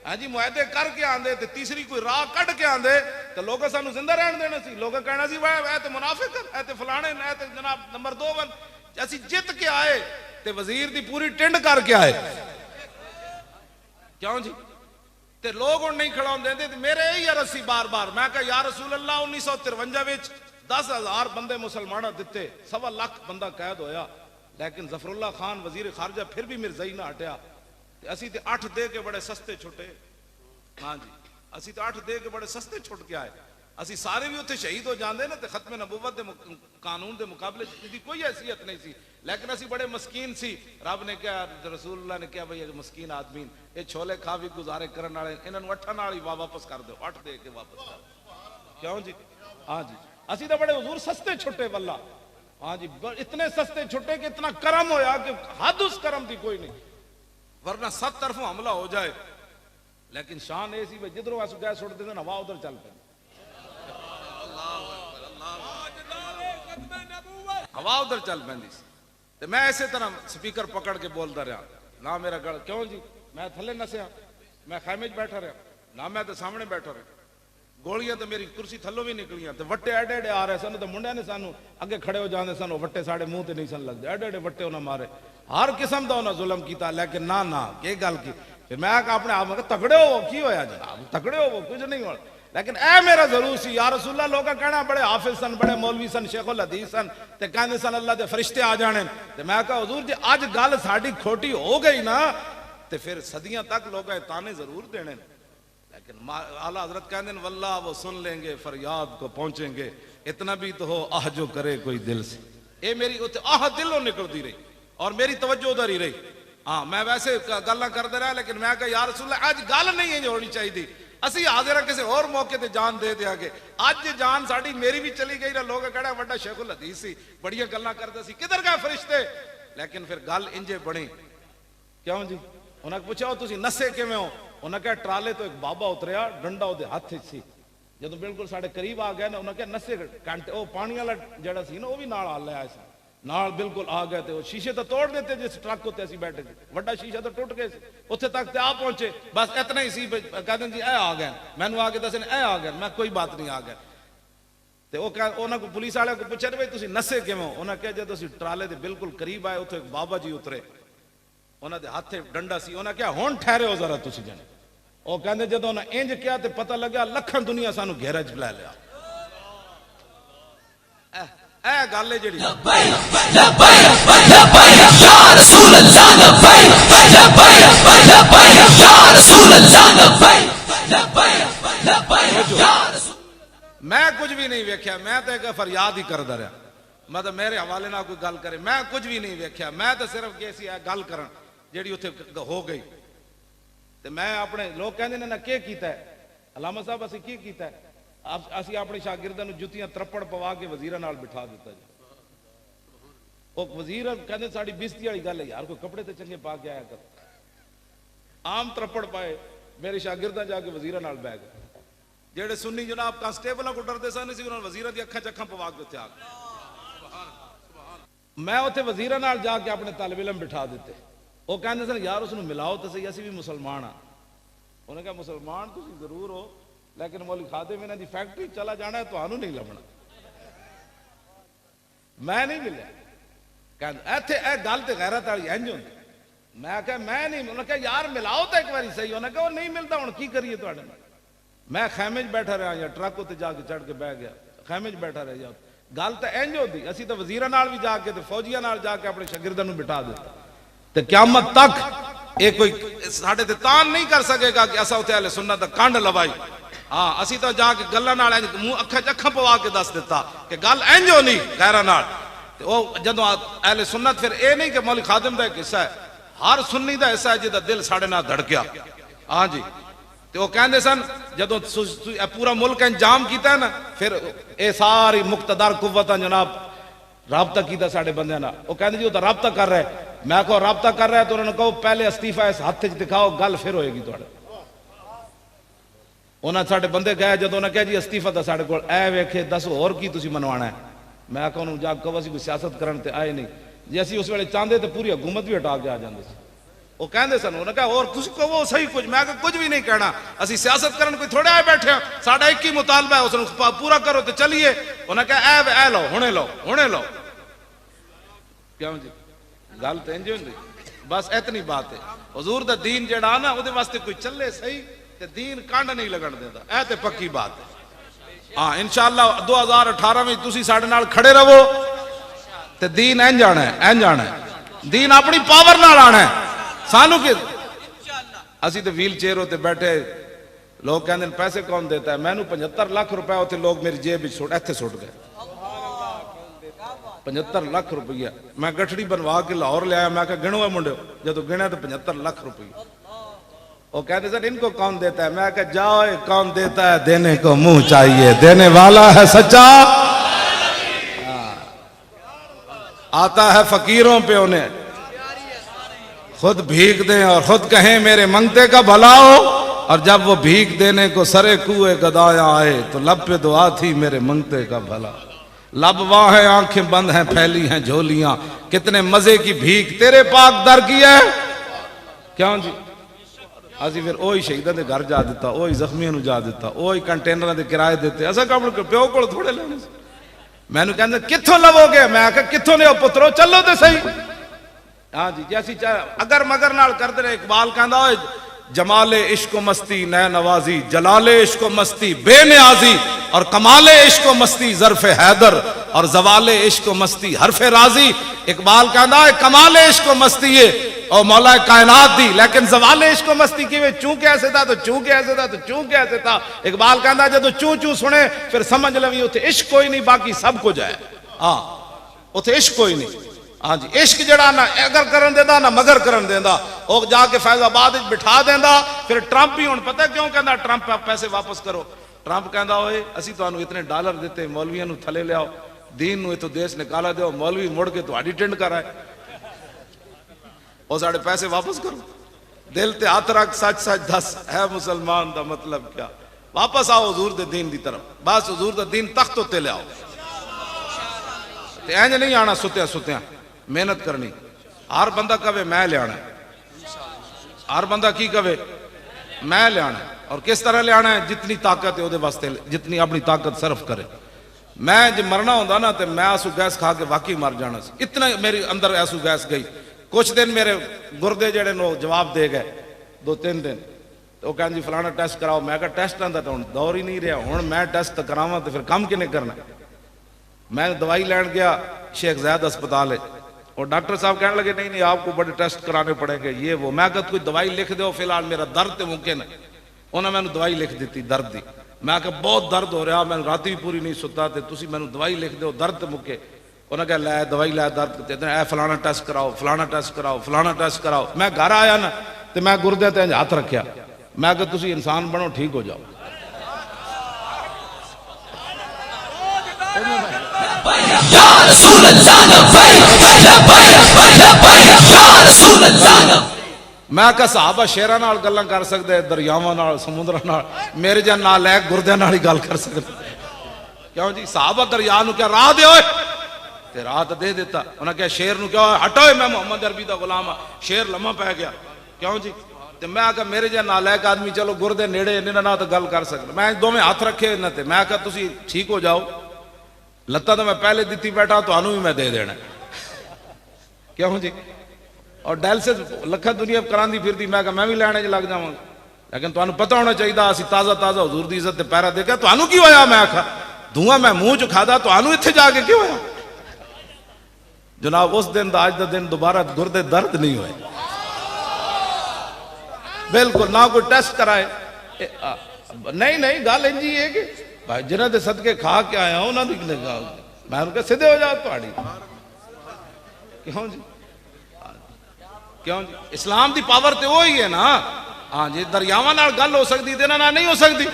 हाँ जी मुआहदे करके आंदे ते तीसरी कोई राह कट के आंदे तो लोग सानू जिंदा रहन देना सी। लोग कहना सी वह तो मुनाफिक है तो फलाने है तो जनाब नंबर 2 बन असी जित के आए ते वजीर दी पूरी टिंड करके आए क्यों जी ते लोग हुण नहीं खड़ाउण देंदे। मेरे यही अर्ज सी बार बार मैं कहा या रसूल अल्लाह 1953 विच 10,000 बंदे मुसलमान दिते 1.25 लाख बंदा कैद होया लेकिन जफरुल्लाह खान वजीर खारजा फिर भी मिर्जाई ना हटिया असी ते 8 दे के बड़े सस्ते छुटे। हाँ जी असी तो 8 दे के बड़े सस्ते छुट के आए असी सारे भी उत्थे शहीद हो जाते ना तो खत्म नबुव्वत दे कानून के मुकाबले इसकी कोई हैसियत नहीं सी लेकिन असी बड़े मस्कीन सी। रब ने क्या रसूलुल्लाह ने क्या भाई मस्कीन आदमी ये छोले खा भी गुजारे करने वाले इन्होंने 8 नाल ही वापस कर दो 8 दे के वापस कर क्यों जी। हाँ जी असी तो बड़े हुजूर सस्ते छुट्टे वल्ला। हाँ जी इतने सस्ते छुट्टे कि इतना करम होया कि हद उस करम की कोई नहीं वरना 7 तरफों हमला हो जाए लेकिन शान ये सी जिधरों असू गैस सुट देते हवा उधर चल पे हवा उधर चल पैंदी सी ते मैं इसे तरह स्पीकर पकड़ के बोलता रहा ना मेरा गल क्यों जी मैं थले नसिया मैं खैमे च बैठा रहा ना मैं तो सामने बैठा रहा गोलियां तो मेरी कुर्सी थल्लों भी निकलियां ते वट्टे एडे एडे आ रहे सन तो मुंडिया ने सानू अगे खड़े हो जाते सन वट्टे साढ़े मुंह ते नहीं सन लगते एडे एडे वट्टे उन्हें मारे हर किस्म का उन्हें जुल्म किया लेकिन ना ना के गल की फिर मैं अपने आप में तगड़े हो की होया जनाब तगड़े हो कुछ नहीं हो लेकिन ए मेरा जरूर सी यार रसूलुल्लाह लोग कहना बड़े हाफिज सन बड़े मौलवी सन शेखुल हदीस सन ते कहंदे सन अल्लाह दे फरिश्ते आ जाने ते मैं कहा हुजूर जी अज गल साडी खोटी हो गई ना ते फिर सदियां तक लोग ताने जरूर देने लेकिन आला हजरत कहते हैं वल्लाह वो सुन लेंगे फरियाद को पहुंचेंगे इतना भी तो हो आह जो करे कोई दिल से ये मेरी आह दिलों निकलती रही और मेरी तवज्जो उधर ही रही हाँ मैं वैसे गल्लां करते रहा लेकिन मैं कहा यार रसूल अज गल नहीं है होनी चाहिए असी हाजिर किसी और मौके ते जान दे देंगे अज जान साड़ी मेरी भी चली गई ना लोग कहना बड़ा शेखुल हदीस सी बड़िया गल्लां करते सी किधर गए फरिश्ते लेकिन फिर गल इंजे बनी क्यों जी उन्हें पूछा तुसी नसे किवें हो उन्हें कहा ट्राले तो एक बाबा उतरिया डंडा उहदे हथ च सी जदों बिल्कुल साडे करीब आ गया ना उन्हें कहा नसे घंटे वो पानी वाला जिहड़ा सी ना वो भी नाल आ लिया सी नाल बिल्कुल आ गए थे शीशे तो तोड़ देते जिस ट्रक उत्ते असीं बैठे थे वड्डा शीशा तो टुट गए उत्थे तक ते आ पहुंचे बस इतना ही सी कहते जी ए आ गए मैनू आके दसन ए आ गए मैं कोई बात नहीं आ गया ते उन्होंने को पुलिस वाले को पूछा भाई तुसीं नसे किवें हो उन्हें कहा जदों असीं ट्राले दे बिल्कुल करीब आए उत्थे एक बाबा जी उतरे उन्होंने दे हथे डंडा सी उन्हें कहा हुण ठहरे हो जरा तुसीं जने वो कहंदे जदों उन्हें इंज किया ते पता लगा लखां दुनिया सानू घेरे च लै लिया ए गल है जिहड़ी मैं कुछ भी नहीं वेख्या मैं तो एक फरियाद ही करदा रहा मतलब मेरे हवाले ना कोई गल करे मैं कुछ भी नहीं वेख्या मैं तो सिर्फ कैसी है गल करन जिहड़ी उत्थे हो गई ते मैं अपने लोग कहंदे ने ना के कीता है अलामा साहब असीं की कीता है असीं अपने शागिर्दां नूं जुत्तियां त्रप्पड़ पवा के वजीरां नाल बिठा दिता जी वो वजीर कहंदे साडी बेइज्जती वाली गल है यार कोई कपड़े ते चंगे पा के आया कर आम त्रप्पड़ पाए मेरे शागिर्दां जाके वजीरां नाल बैठ गए जेड़े सुन्नी जनाब कांस्टेबलों को डरते सन उन्होंने वजीरां दी अखां च अखां पवा के उत्थे आ गए मैं उत्थे वजीरां नाल जाके अपने तालिब इलम बिठा दिते वो कहंदे सन यार उसनूं मिलाओ तो सही असीं भी मुसलमान हाँ उन्हें कहा मुसलमान तुसीं जरूर हो लेकिन मौलवी खादिम इन्हां दी फैक्ट्री चला जाना है तुहानूं नहीं लभना मैं नहीं मिलिया कहंदे इत्थे ए गल ते गैरत वाली इंज हुंदी मैं कहा मैं नहीं उन्हें कहा यार मिलाओ तो एक बारी सही उन्हें कहा वो नहीं मिलता हुण की करिए तुहाडे नाल मैं खैमे च बैठा रहा या ट्रक उत्ते जाके चढ़ के बह गया खैमे च बैठा रहा या गल तो इंज होती असीं तो वजीरां नाल भी जाके ते फौजियां नाल जाके अपने शागिर्दां नूं बिठा दिता ते क़यामत तक ये कोई साडे ते तान नहीं कर सकेगा कि असां उत्थे अहले सुन्नत दा कंड लवाई हाँ असीं तो जाके गल्लां नाल मूंह अखां च अखां पवा के दस दिता कि गल इंज होनी गैरां नाल ते ओ जदों अहले सुन्नत फिर ये नहीं कि मौलवी खादिम दा एक हिस्सा है हर सुन्नी दा हिस्सा है जिहदा दिल साडे नाल धड़किया हाँ जी तो वो कहते सन जदों पूरा मुल्क इंजाम किया ना फिर ये सारी मुक्तदार कुव्वत जनाब राबता किया साढ़े बंद वो कहते जी वो तो राबता कर रहा है मैं कहो राबता कर रहा है तो उन्होंने कहो पहले अस्तीफा इस हाथ च दिखाओ गल फिर होएगी थोड़े उन्हें साढ़े बंदे गए जो उन्हें कहा जी अस्तीफा तो साढ़े को वेखे दस होर की तुसीं मनवाना है मैं कहो जा कहो असीं कोई सियासत करन ते आए नहीं जे असीं उस वेले चाहते तो पूरी हुकूमत भी हटा के आ जाते वो कहते सन उन्हें कहा और कुछ कहो सही कुछ मैं कुछ भी नहीं कहना असी सियासत करन कोई थोड़े आए बैठे साडा एक ही मुतालबा है उसने पूरा करो तो चलिए उन्हें कहा ए लो हुणे लो क्यों जी गल तो इंज होंदी बस इतनी बात है हुजूर दा दीन जेड़ा ना उहदे वास्ते कोई चले सही ते दीन कांड नहीं लगन देता ए ते पक्की बात है हाँ इंशाअल्लाह 2018 में तुसी साडे नाल खड़े रहो ते दीन इंज आना है दीन अपनी पावर नाल आना है सानू के असी तो व्हील चेयर होते बैठे लोग कहते हैं पैसे कौन देता है मैनू 75 लाख रुपया उसे लोग मेरी जेब इत्थे सुट गए 75 लाख रुपया मैं गठड़ी बनवा के लाहौर लिया मैं कहा गिनो है मुंडे जो गिना तो 75 लाख रुपया वो कहते सर इनको कौन देता है मैं कहा जाओ कौन देता है देने को मुंह चाहिए देने वाला है सच्चा आता है फकीरों पे उन्हें खुद भीख दें और खुद कहें मेरे मंगते का भला हो और जब वो भीख देने को सरे कुए गदाया आए तो लब पे दुआ थी मेरे मंगते का भला। लब वहां है, आंखें बंद हैं, फैली हैं झोलियां, कितने मजे की भीख तेरे पाक दर की है। क्यों जी ਅਸੀਂ ਫਿਰ ਉਹੀ ਸ਼ਹੀਦਾਂ ਦੇ ਘਰ ਜਾ ਦਿੱਤਾ, ਉਹੀ ਜ਼ਖਮੀਆਂ ਨੂੰ ਜਾ ਦਿੱਤਾ, ਉਹੀ ਕੰਟੇਨਰਾਂ ਦੇ ਕਿਰਾਏ ਦਿੱਤੇ। ਅਸਾਂ ਕੰਮ ਪਿਓ ਕੋਲ ਥੋੜੇ ਲੈਣੇ ਸੀ। ਮੈਨੂੰ ਕਹਿੰਦੇ ਕਿੱਥੋਂ ਲਵੋਗੇ? ਮੈਂ ਕਿਹਾ ਕਿੱਥੋਂ ਲਿਓ ਪੁੱਤਰੋ, ਚੱਲੋ ਤੇ ਸਹੀ। हाँ जी, जैसी अगर मगर नाल करते रहे। इकबाल कहता है जमाले इश्क मस्ती नए नवाजी, जलाले इश्क मस्ती बेनियाजी, और कमाले इश्क मस्ती ज़र्फ़े हैदर, और जवाले इश्क मस्ती हरफ़े राजी। इकबाल कहता है कमाले इश्क मस्ती है और मौला कायनात दी, लेकिन जवाले इश्क मस्ती की वे चूं कैसे था तो चूं कैसे था तो चूं कैसे था। इकबाल कहता है जो चूं चूं सुने फिर समझ लवी उथे इश्क कोई नहीं, बाकी सब कुछ है। हाँ उथे इश्क कोई नहीं। हाँ जी, इश्क जड़ा ना अगर करन देंदा ना मगर करन देंदा, वो जाके फैजाबाद बिठा देंदा। फिर ट्रंप ही हुण पता क्यों कहता ट्रंप पैसे वापस करो। ट्रंप कहता होए असी तुहानू इतने डॉलर दिते, मौलवियों नू थले लियाओ, दीन नू इथों देश निकाला दो, मौलवी मुड़ के तुहाडी टिंड कराए, और साढ़े पैसे वापस करो। दिल ते हाथ रख, सच सच दस है मुसलमान दा मतलब क्या। वापस आओ हुजूर दे दीन दी तरफ, बस हुजूर दा दीन तख्त उत्ते ले आओ। ते इंज नहीं आना सुत्या सुत्या, मेहनत करनी। हर बंदा कवे मैं लिया, हर बंदा की कवे मैं लिया, और किस तरह लिया है, जितनी ताकत है वो वास्ते, जितनी अपनी ताकत सर्फ करे। मैं जो मरना होता ना तो मैं आंसू गैस खा के वाकई मर जाना। इतना मेरे अंदर आंसू गैस गई। कुछ दिन मेरे गुर्दे जड़े नो जवाब दे गए, 2-3 दिन। तो कह जी फलाना टेस्ट कराओ। मैं कहा टेस्टां का तो हुण दौर ही नहीं रहा, हुण मैं टेस्ट करावां तो फिर काम किने करना। मैं दवाई लैन गया शेख जैद अस्पताल है, और डॉक्टर साहब कहने लगे नहीं नहीं आपको बड़े टेस्ट कराने पड़ेंगे ये वो। मैं कहा कोई दवाई लिख दो, फिलहाल मेरा दर्द तो मुमकिन है। उन्होंने मैंने दवाई लिख दी दर्द की। मैं कहा बहुत दर्द हो रहा, मैं रात भी पूरी नहीं सुता, तो तुम मैंने दवाई लिख दो दर्द तो मुके। उन्हें कहा लै दवाई लै दर्द, ए फलाना टेस्ट कराओ, फलाना टेस्ट कराओ, फलाना टेस्ट कराओ। मैं घर आया ना तो मैं गुरदे ते हाथ रखा, मैं कहा तुम इंसान बनो, ठीक हो जाओ। मैं कहा साहबा शेरां नाल गल्लां कर सकते, दरियावां नाल, समुद्रां नाल, मेरे जन नाल है गुरदे नाल ही गल कर सकते। क्यों जी साहबा दरिया नूं क्या राह दे, ते राह तो दे देता। उन्हें क्या शेर नूं क्या हटो, मैं मोहम्मद अरबी दा गुलाम हाँ। शेर लम्मा पै गया। क्यों जी, ते मैं कहा मेरे जन नाल एक आदमी चलो गुरदे नेड़े इन्हां नाल तो गल कर सकते। मैं दोवें हाथ रखे इन्हां ते, मैं कहा तुसीं ठीक हो जाओ, लत्तां तो मैं पहले दित्ती बैठा, तुहानूं भी मैं दे देना। क्यों जी, और डायलिसिस लखा दुनिया करांदी फिरदी, मैं कहा मैं भी लैने च लग जावांगा। लेकिन तुहानूं पता होना चाहिए असीं ताज़ा ताज़ा हुजूर दी इज्जत ते पैरा देखा। तुहानूं की होया? मैं आखा धुआं मैं मुंह च खादा, तुहानूं इत्थे जाके की होया? जनाब उस दिन दा अज दा दिन दोबारा गुरदे दर्द नहीं हुए बिल्कुल, ना कोई टेस्ट कराए। नहीं नहीं गल इंजी है कि भाई जिन्हां दे सदके खा के आया उन्हां दी मैं उनके सीधे हो जाओ तुहाड़ी। क्यों जी, क्यों जी, इस्लाम की पावर तो वही है ना। हाँ जी, दरियावां नाल गल हो सकती, इन्हां नाल नहीं हो सकती।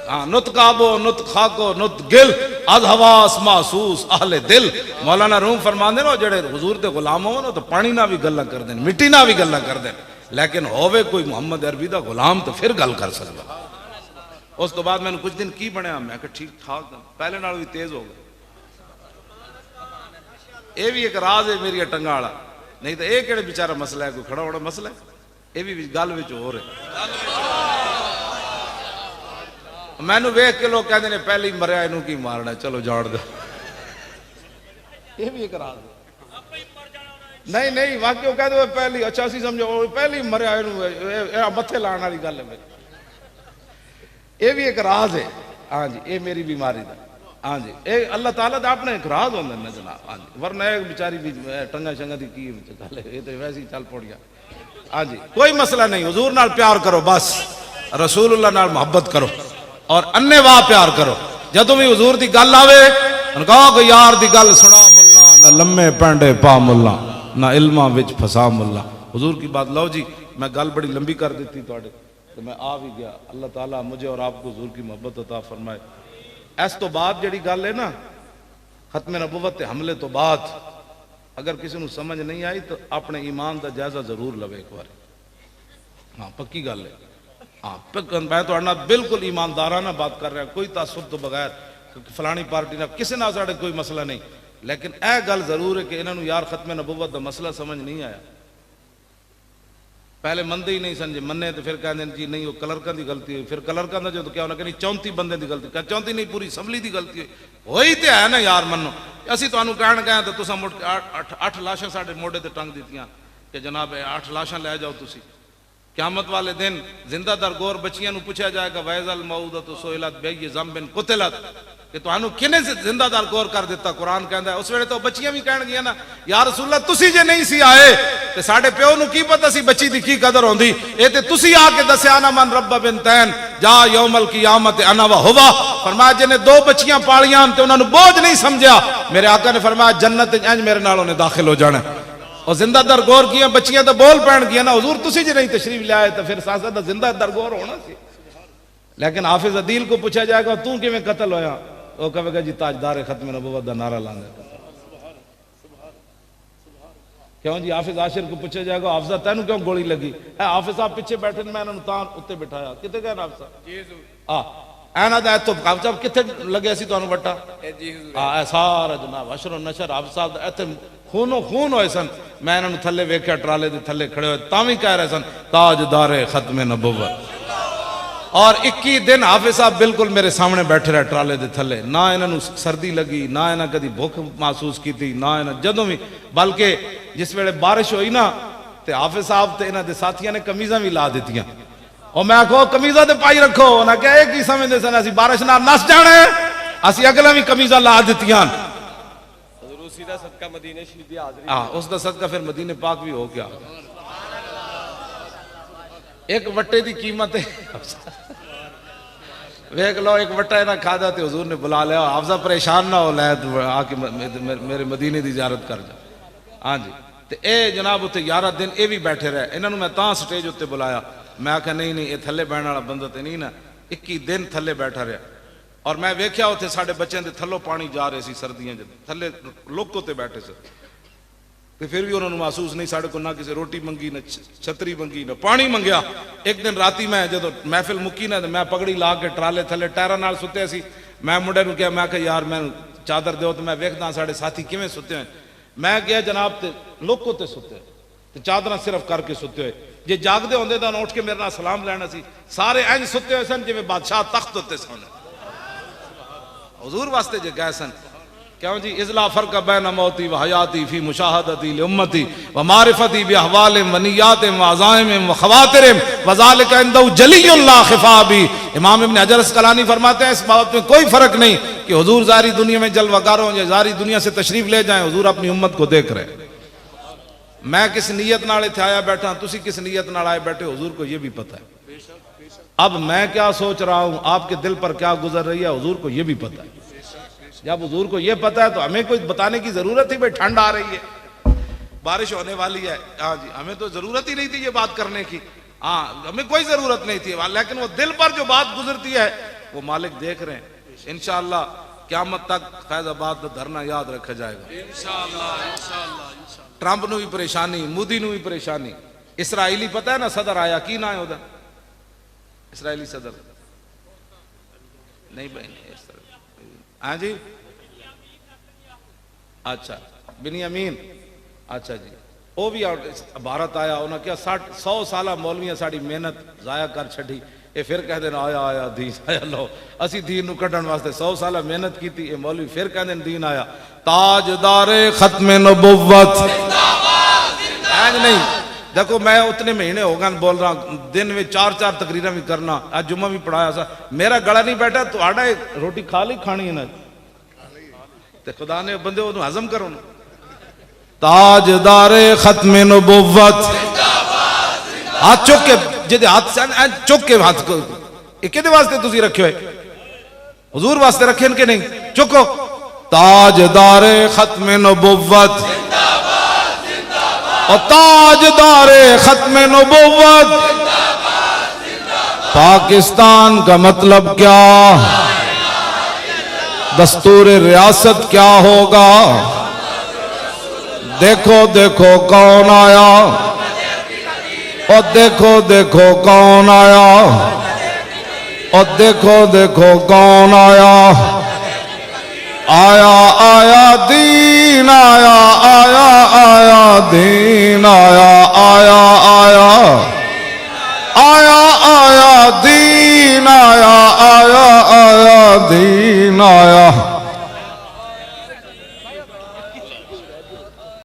हाँ, नुत काबो नुत खाको नुत गिल अज हवास महसूस आहले दिल। मौलाना रूम फरमांदे ना जेड़े हुजूर दे गुलाम हो ना तो पानी ना भी गल्लां कर देन, मिट्टी ना भी गल्लां कर देन, लेकिन होवे कोई मुहम्मद अरबी दा गुलाम तो फिर गल कर सकदा। उस तो बाद मैंने कुछ दिन की बनया, मैं कहा ठीक ठाक पहले नाल भी तेज हो गया। ये भी एक राज है मेरी टंगा वाला, नहीं तो ये केड़े बेचारा मसला है, कोई खड़ा होना मसला है। ये भी गल विच हो रहा। मैनू वेख के लोग कहते हैं पहले ही मरिया, इनू की मारना, चलो जान दो। ये भी एक राज नहीं नहीं वाकई वो कहते पहले अच्छा सी समझो पहले ही मरिया, इनू मत्थे लाने वाली गल है। ये भी एक राज है। हाँ जी, ये मेरी बीमारी का। हाँ जी, ये अल्लाह ताला दा अपने एक राज होंगे ना जनाब। हाँ जी, वरना एक बेचारी भी टंगा शंगा की गल है, ये तो वैसे ही चल पड़ गया। हाँ जी, कोई मसला नहीं, हुजूर नाल प्यार करो, बस रसूलुल्लाह नाल मोहब्बत करो और अन्ने वाह प्यार करो। जदों भी हुजूर दी गल आवे कहो कि यार दी गल सुना मुल्ला, ना लम्मे पैंडे पा मुल्ला, ना इल्मा विच फसा मुल्ला। हुजूर की बात लो जी, मैं गल बड़ी लंबी कर दी थी तुहाडे तो मैं आ भी गया। अल्लाह ताला मुझे और आपको हुजूर की मोहब्बत अता फरमाए। इस तो बाद जड़ी गल है ना खत्म नबुवत के हमले तो बाद, अगर किसी को समझ नहीं आई तो अपने ईमान का जायजा जरूर लवे एक बार। हाँ पक्की गल है। हाँ मैं तो बिल्कुल ईमानदाराना बात कर रहा, कोई तासुब तो बगैर फलानी पार्टी ना किसी ना साढ़े कोई मसला नहीं, लेकिन यह गल जरूर है कि इन्होंने यार खत्म नबुव्वत का मसला समझ नहीं आया। पहले मनते ही नहीं समझे, मन्ने तो फिर कहते जी नहीं वो कलरकां की गलती हुई, फिर कलरकां का जो तो क्या उन्हें कहनी 34 बंदे की गलती, क्या 34 नहीं पूरी असम्बली की गलती हुई तो है ना यार मनो। असी तुहानू कहण गए तो तुसां मुड़ 8 लाशां साडे मोढे ते टंग दित्तियां कि जनाब 8 लाशां लै जाओ तुसी। क़यामत वाले दिन जिंदा दर गोर बच्चियां नू पूछा जाएगा वैज़ल मऊदतु सुइलत बिअय्यि ज़ंबिन कुतिलत, कि तुहानू किने जिंदा दर गोर कर दिता। कुरान कहता है उस वेले तो बच्चियां भी कहण गियां ना या रसूल अल्लाह तुसी जे नहीं सी आए ते साडे प्यो नू की पता सी बच्ची दी की कदर होंदी, ए ते तुसी आके दस्या ना मन रब्ब बिनतैन जा यौमल क़ियामत अना व हुवा। फरमाया जिन्हें 2 बच्चियां पालियां ते उन्हां नू बोझ नहीं समझा, मेरे आका ने फरमाया जन्नत इंज मेरे नाल उन्हें दाखिल हो जाना। और जिंदा दर गोर किया बच्चियां तो बोल पैन गया ना हुजूर तुसी जे नहीं तशरीफ ले आए तो फिर साथ जिंदा दर गोर होना सी। लेकिन हाफिज अदील को पूछा जाएगा तू किवें कत्ल होया, वो कहेगा जी ताजदार खत्म नबुव्वत दा नारा लांदा। क्यों जी हाफिज आशिर को पूछा जाएगा हाफिजा तेनू क्यों गोली लगी, हाफिज साहब पीछे बैठे मैं इन्होंने तां उत्ते बिठाया, किते गए हाफिज साहब ऐना दा तो हाफिज साहब किथे लगे सी तुहानू वट्टा, सारा जनाब अशर नशर हाफिज साहब इत्थे खूनो खून होए सन। मैं इन्होंने थले वेख्या ट्राले दे थले खड़े हुए तां भी कह रहे सन ताजदार खत्म नबुव्वत। और 21 दिन हाफिज साहब बिल्कुल मेरे सामने बैठे रहे ट्राले दे थले, ना इन्होंने सर्दी लगी ना इन्हें कभी भुख महसूस की थी ना इन्हें जदों भी, बल्कि जिस वेले बारिश हुई ना तो हाफिज साहब ते इन्होंने साथियों ने कमीजा भी ला दित्तियां और मैं आखो कमीजा तो पाई रखो, उन्हें क्या एक ही समझते सन असी बारिश नाल नस जाना है, असी अगला भी कमीजा ला दित्तियां। हाँ उसका सदका फिर मदीने पाक भी हो गया। एक वट्टे की कीमत है वेख लो, एक वट्टा इन्हें खादा तो हुजूर ने बुला लिया हाफिजा परेशान ना हो लै आके मेरे मदीने की जियारत कर जा। हाँ जी तो ये जनाब उत्ते 11 दिन ये भी बैठे रहे, इन्होंने मैं तां स्टेज उत्ते बुलाया, मैं आख्या नहीं नहीं ये थले बहन वाला बंदा तो नहीं ना। 21 दिन थले बैठा रहा और मैं वेख्या उत्थे साडे बच्चों के थलों पानी जा रहे सी सर्दियां थले लोको ते बैठे से, तो फिर भी उन्होंने महसूस नहीं साढ़े को ना किसी रोटी मंगी ना छतरी मंगी ना पानी मंगया। एक दिन राती मैं जो महफिल मुक्की ना मैं पगड़ी ला के ट्राले थले टायरा नाल सुत्या सी, मैं मुंडे नूं कहा मैं आख्या यार मैं चादर दो तो मैं वेखदा साढ़े साथी किवें सुते हैं। मैं गया जनाब ते लोको ते सुते ते चादर सिर्फ करके सुते हुए, जे जागदे होंदे तां उठ के मेरे नाल सलाम लैना सी। सारे इंज सुते हुए सन जिवें बादशाह तख्त उत्ते सन, हुजूर वास्ते जे गए सन। क्यों जी इज़ला फर्क बैन मौती व हयाती फी मुशाहदती लि उम्मती व मारिफती बि अहवालिम व नियातिम व अज़ाइमिम व खवातिरिम व ज़ालिका इंदहु जलियुन ला खिफा बि। इमाम इब्न हजर अस्क़लानी फरमाते हैं इस बात में कोई फर्क नहीं कि हुजूर जारी दुनिया में जलवागार हों या जारी दुनिया से तशरीफ ले जाएं, हुजूर अपनी उम्मत को देख रहे। मैं किस नीयत नाल इत्थे आया बैठा, तुसी किस नीयत नाल आए बैठे, हुजूर को ये भी पता है। अब मैं क्या सोच रहा हूं, आपके दिल पर क्या गुजर रही है, हुजूर को ये भी पता है। जब हुजूर को ये पता है तो हमें कोई बताने की जरूरत थी भाई ठंड आ रही है बारिश होने वाली है। हाँ जी हमें तो जरूरत ही नहीं थी ये बात करने की, हाँ हमें कोई जरूरत नहीं थी, लेकिन वो दिल पर जो बात गुजरती है वो मालिक देख रहे हैं। इंशाअल्लाह क़यामत तक फैज़ाबाद का धरना याद रखा जाएगा इंशाअल्लाह। ट्रंप नू भी परेशानी, मोदी नू भी परेशानी। इसराइली पता है ना सदर आया की ना है उधर, इसराइली सदर नहीं बहन हाँ जी अच्छा बिनियामीन अच्छा जी वो भी भारत आया, उन्हें क्या 100 साल मौलवियां साड़ी मेहनत जाया कर छड़ी, ये फिर कह देना आया आया दीन आया। लो असी दीन नू कढ़न वास्ते 100 साल मेहनत की थी, ये मौलवी फिर कह देन दीन आया। ताजदारे खत्म नबुव्वत नहीं। देखो मैं उतने महीने हो गए बोल रहा हूं, दिन में 4-4 तकरीरें भी करना, आज जुम्मा भी पढ़ाया सा, मेरा गला नहीं बैठा तो आड़ा रोटी खा ली खानी है ना तो खुदा ने बंदे वो हजम करो ना। ताजदारे खत्म नबुव्वत हाथ चुक के जिदे हाथ चुक के हाथ को किदे वास्ते तुसी रखे हुए, हुजूर वास्ते रखे इनके नहीं, चुको। ताजदारे खत्म नबुव्वत और ताजदारे खत्म नबुव्वत पाकिस्तान का मतलब क्या, दस्तूर रियासत क्या होगा, देखो देखो कौन आया। और देखो देखो कौन आया, और देखो देखो कौन आया, आया आया दीन आया, आया आया दीन आया, आया आया आया आया दीन आया, आया आया दीन आया।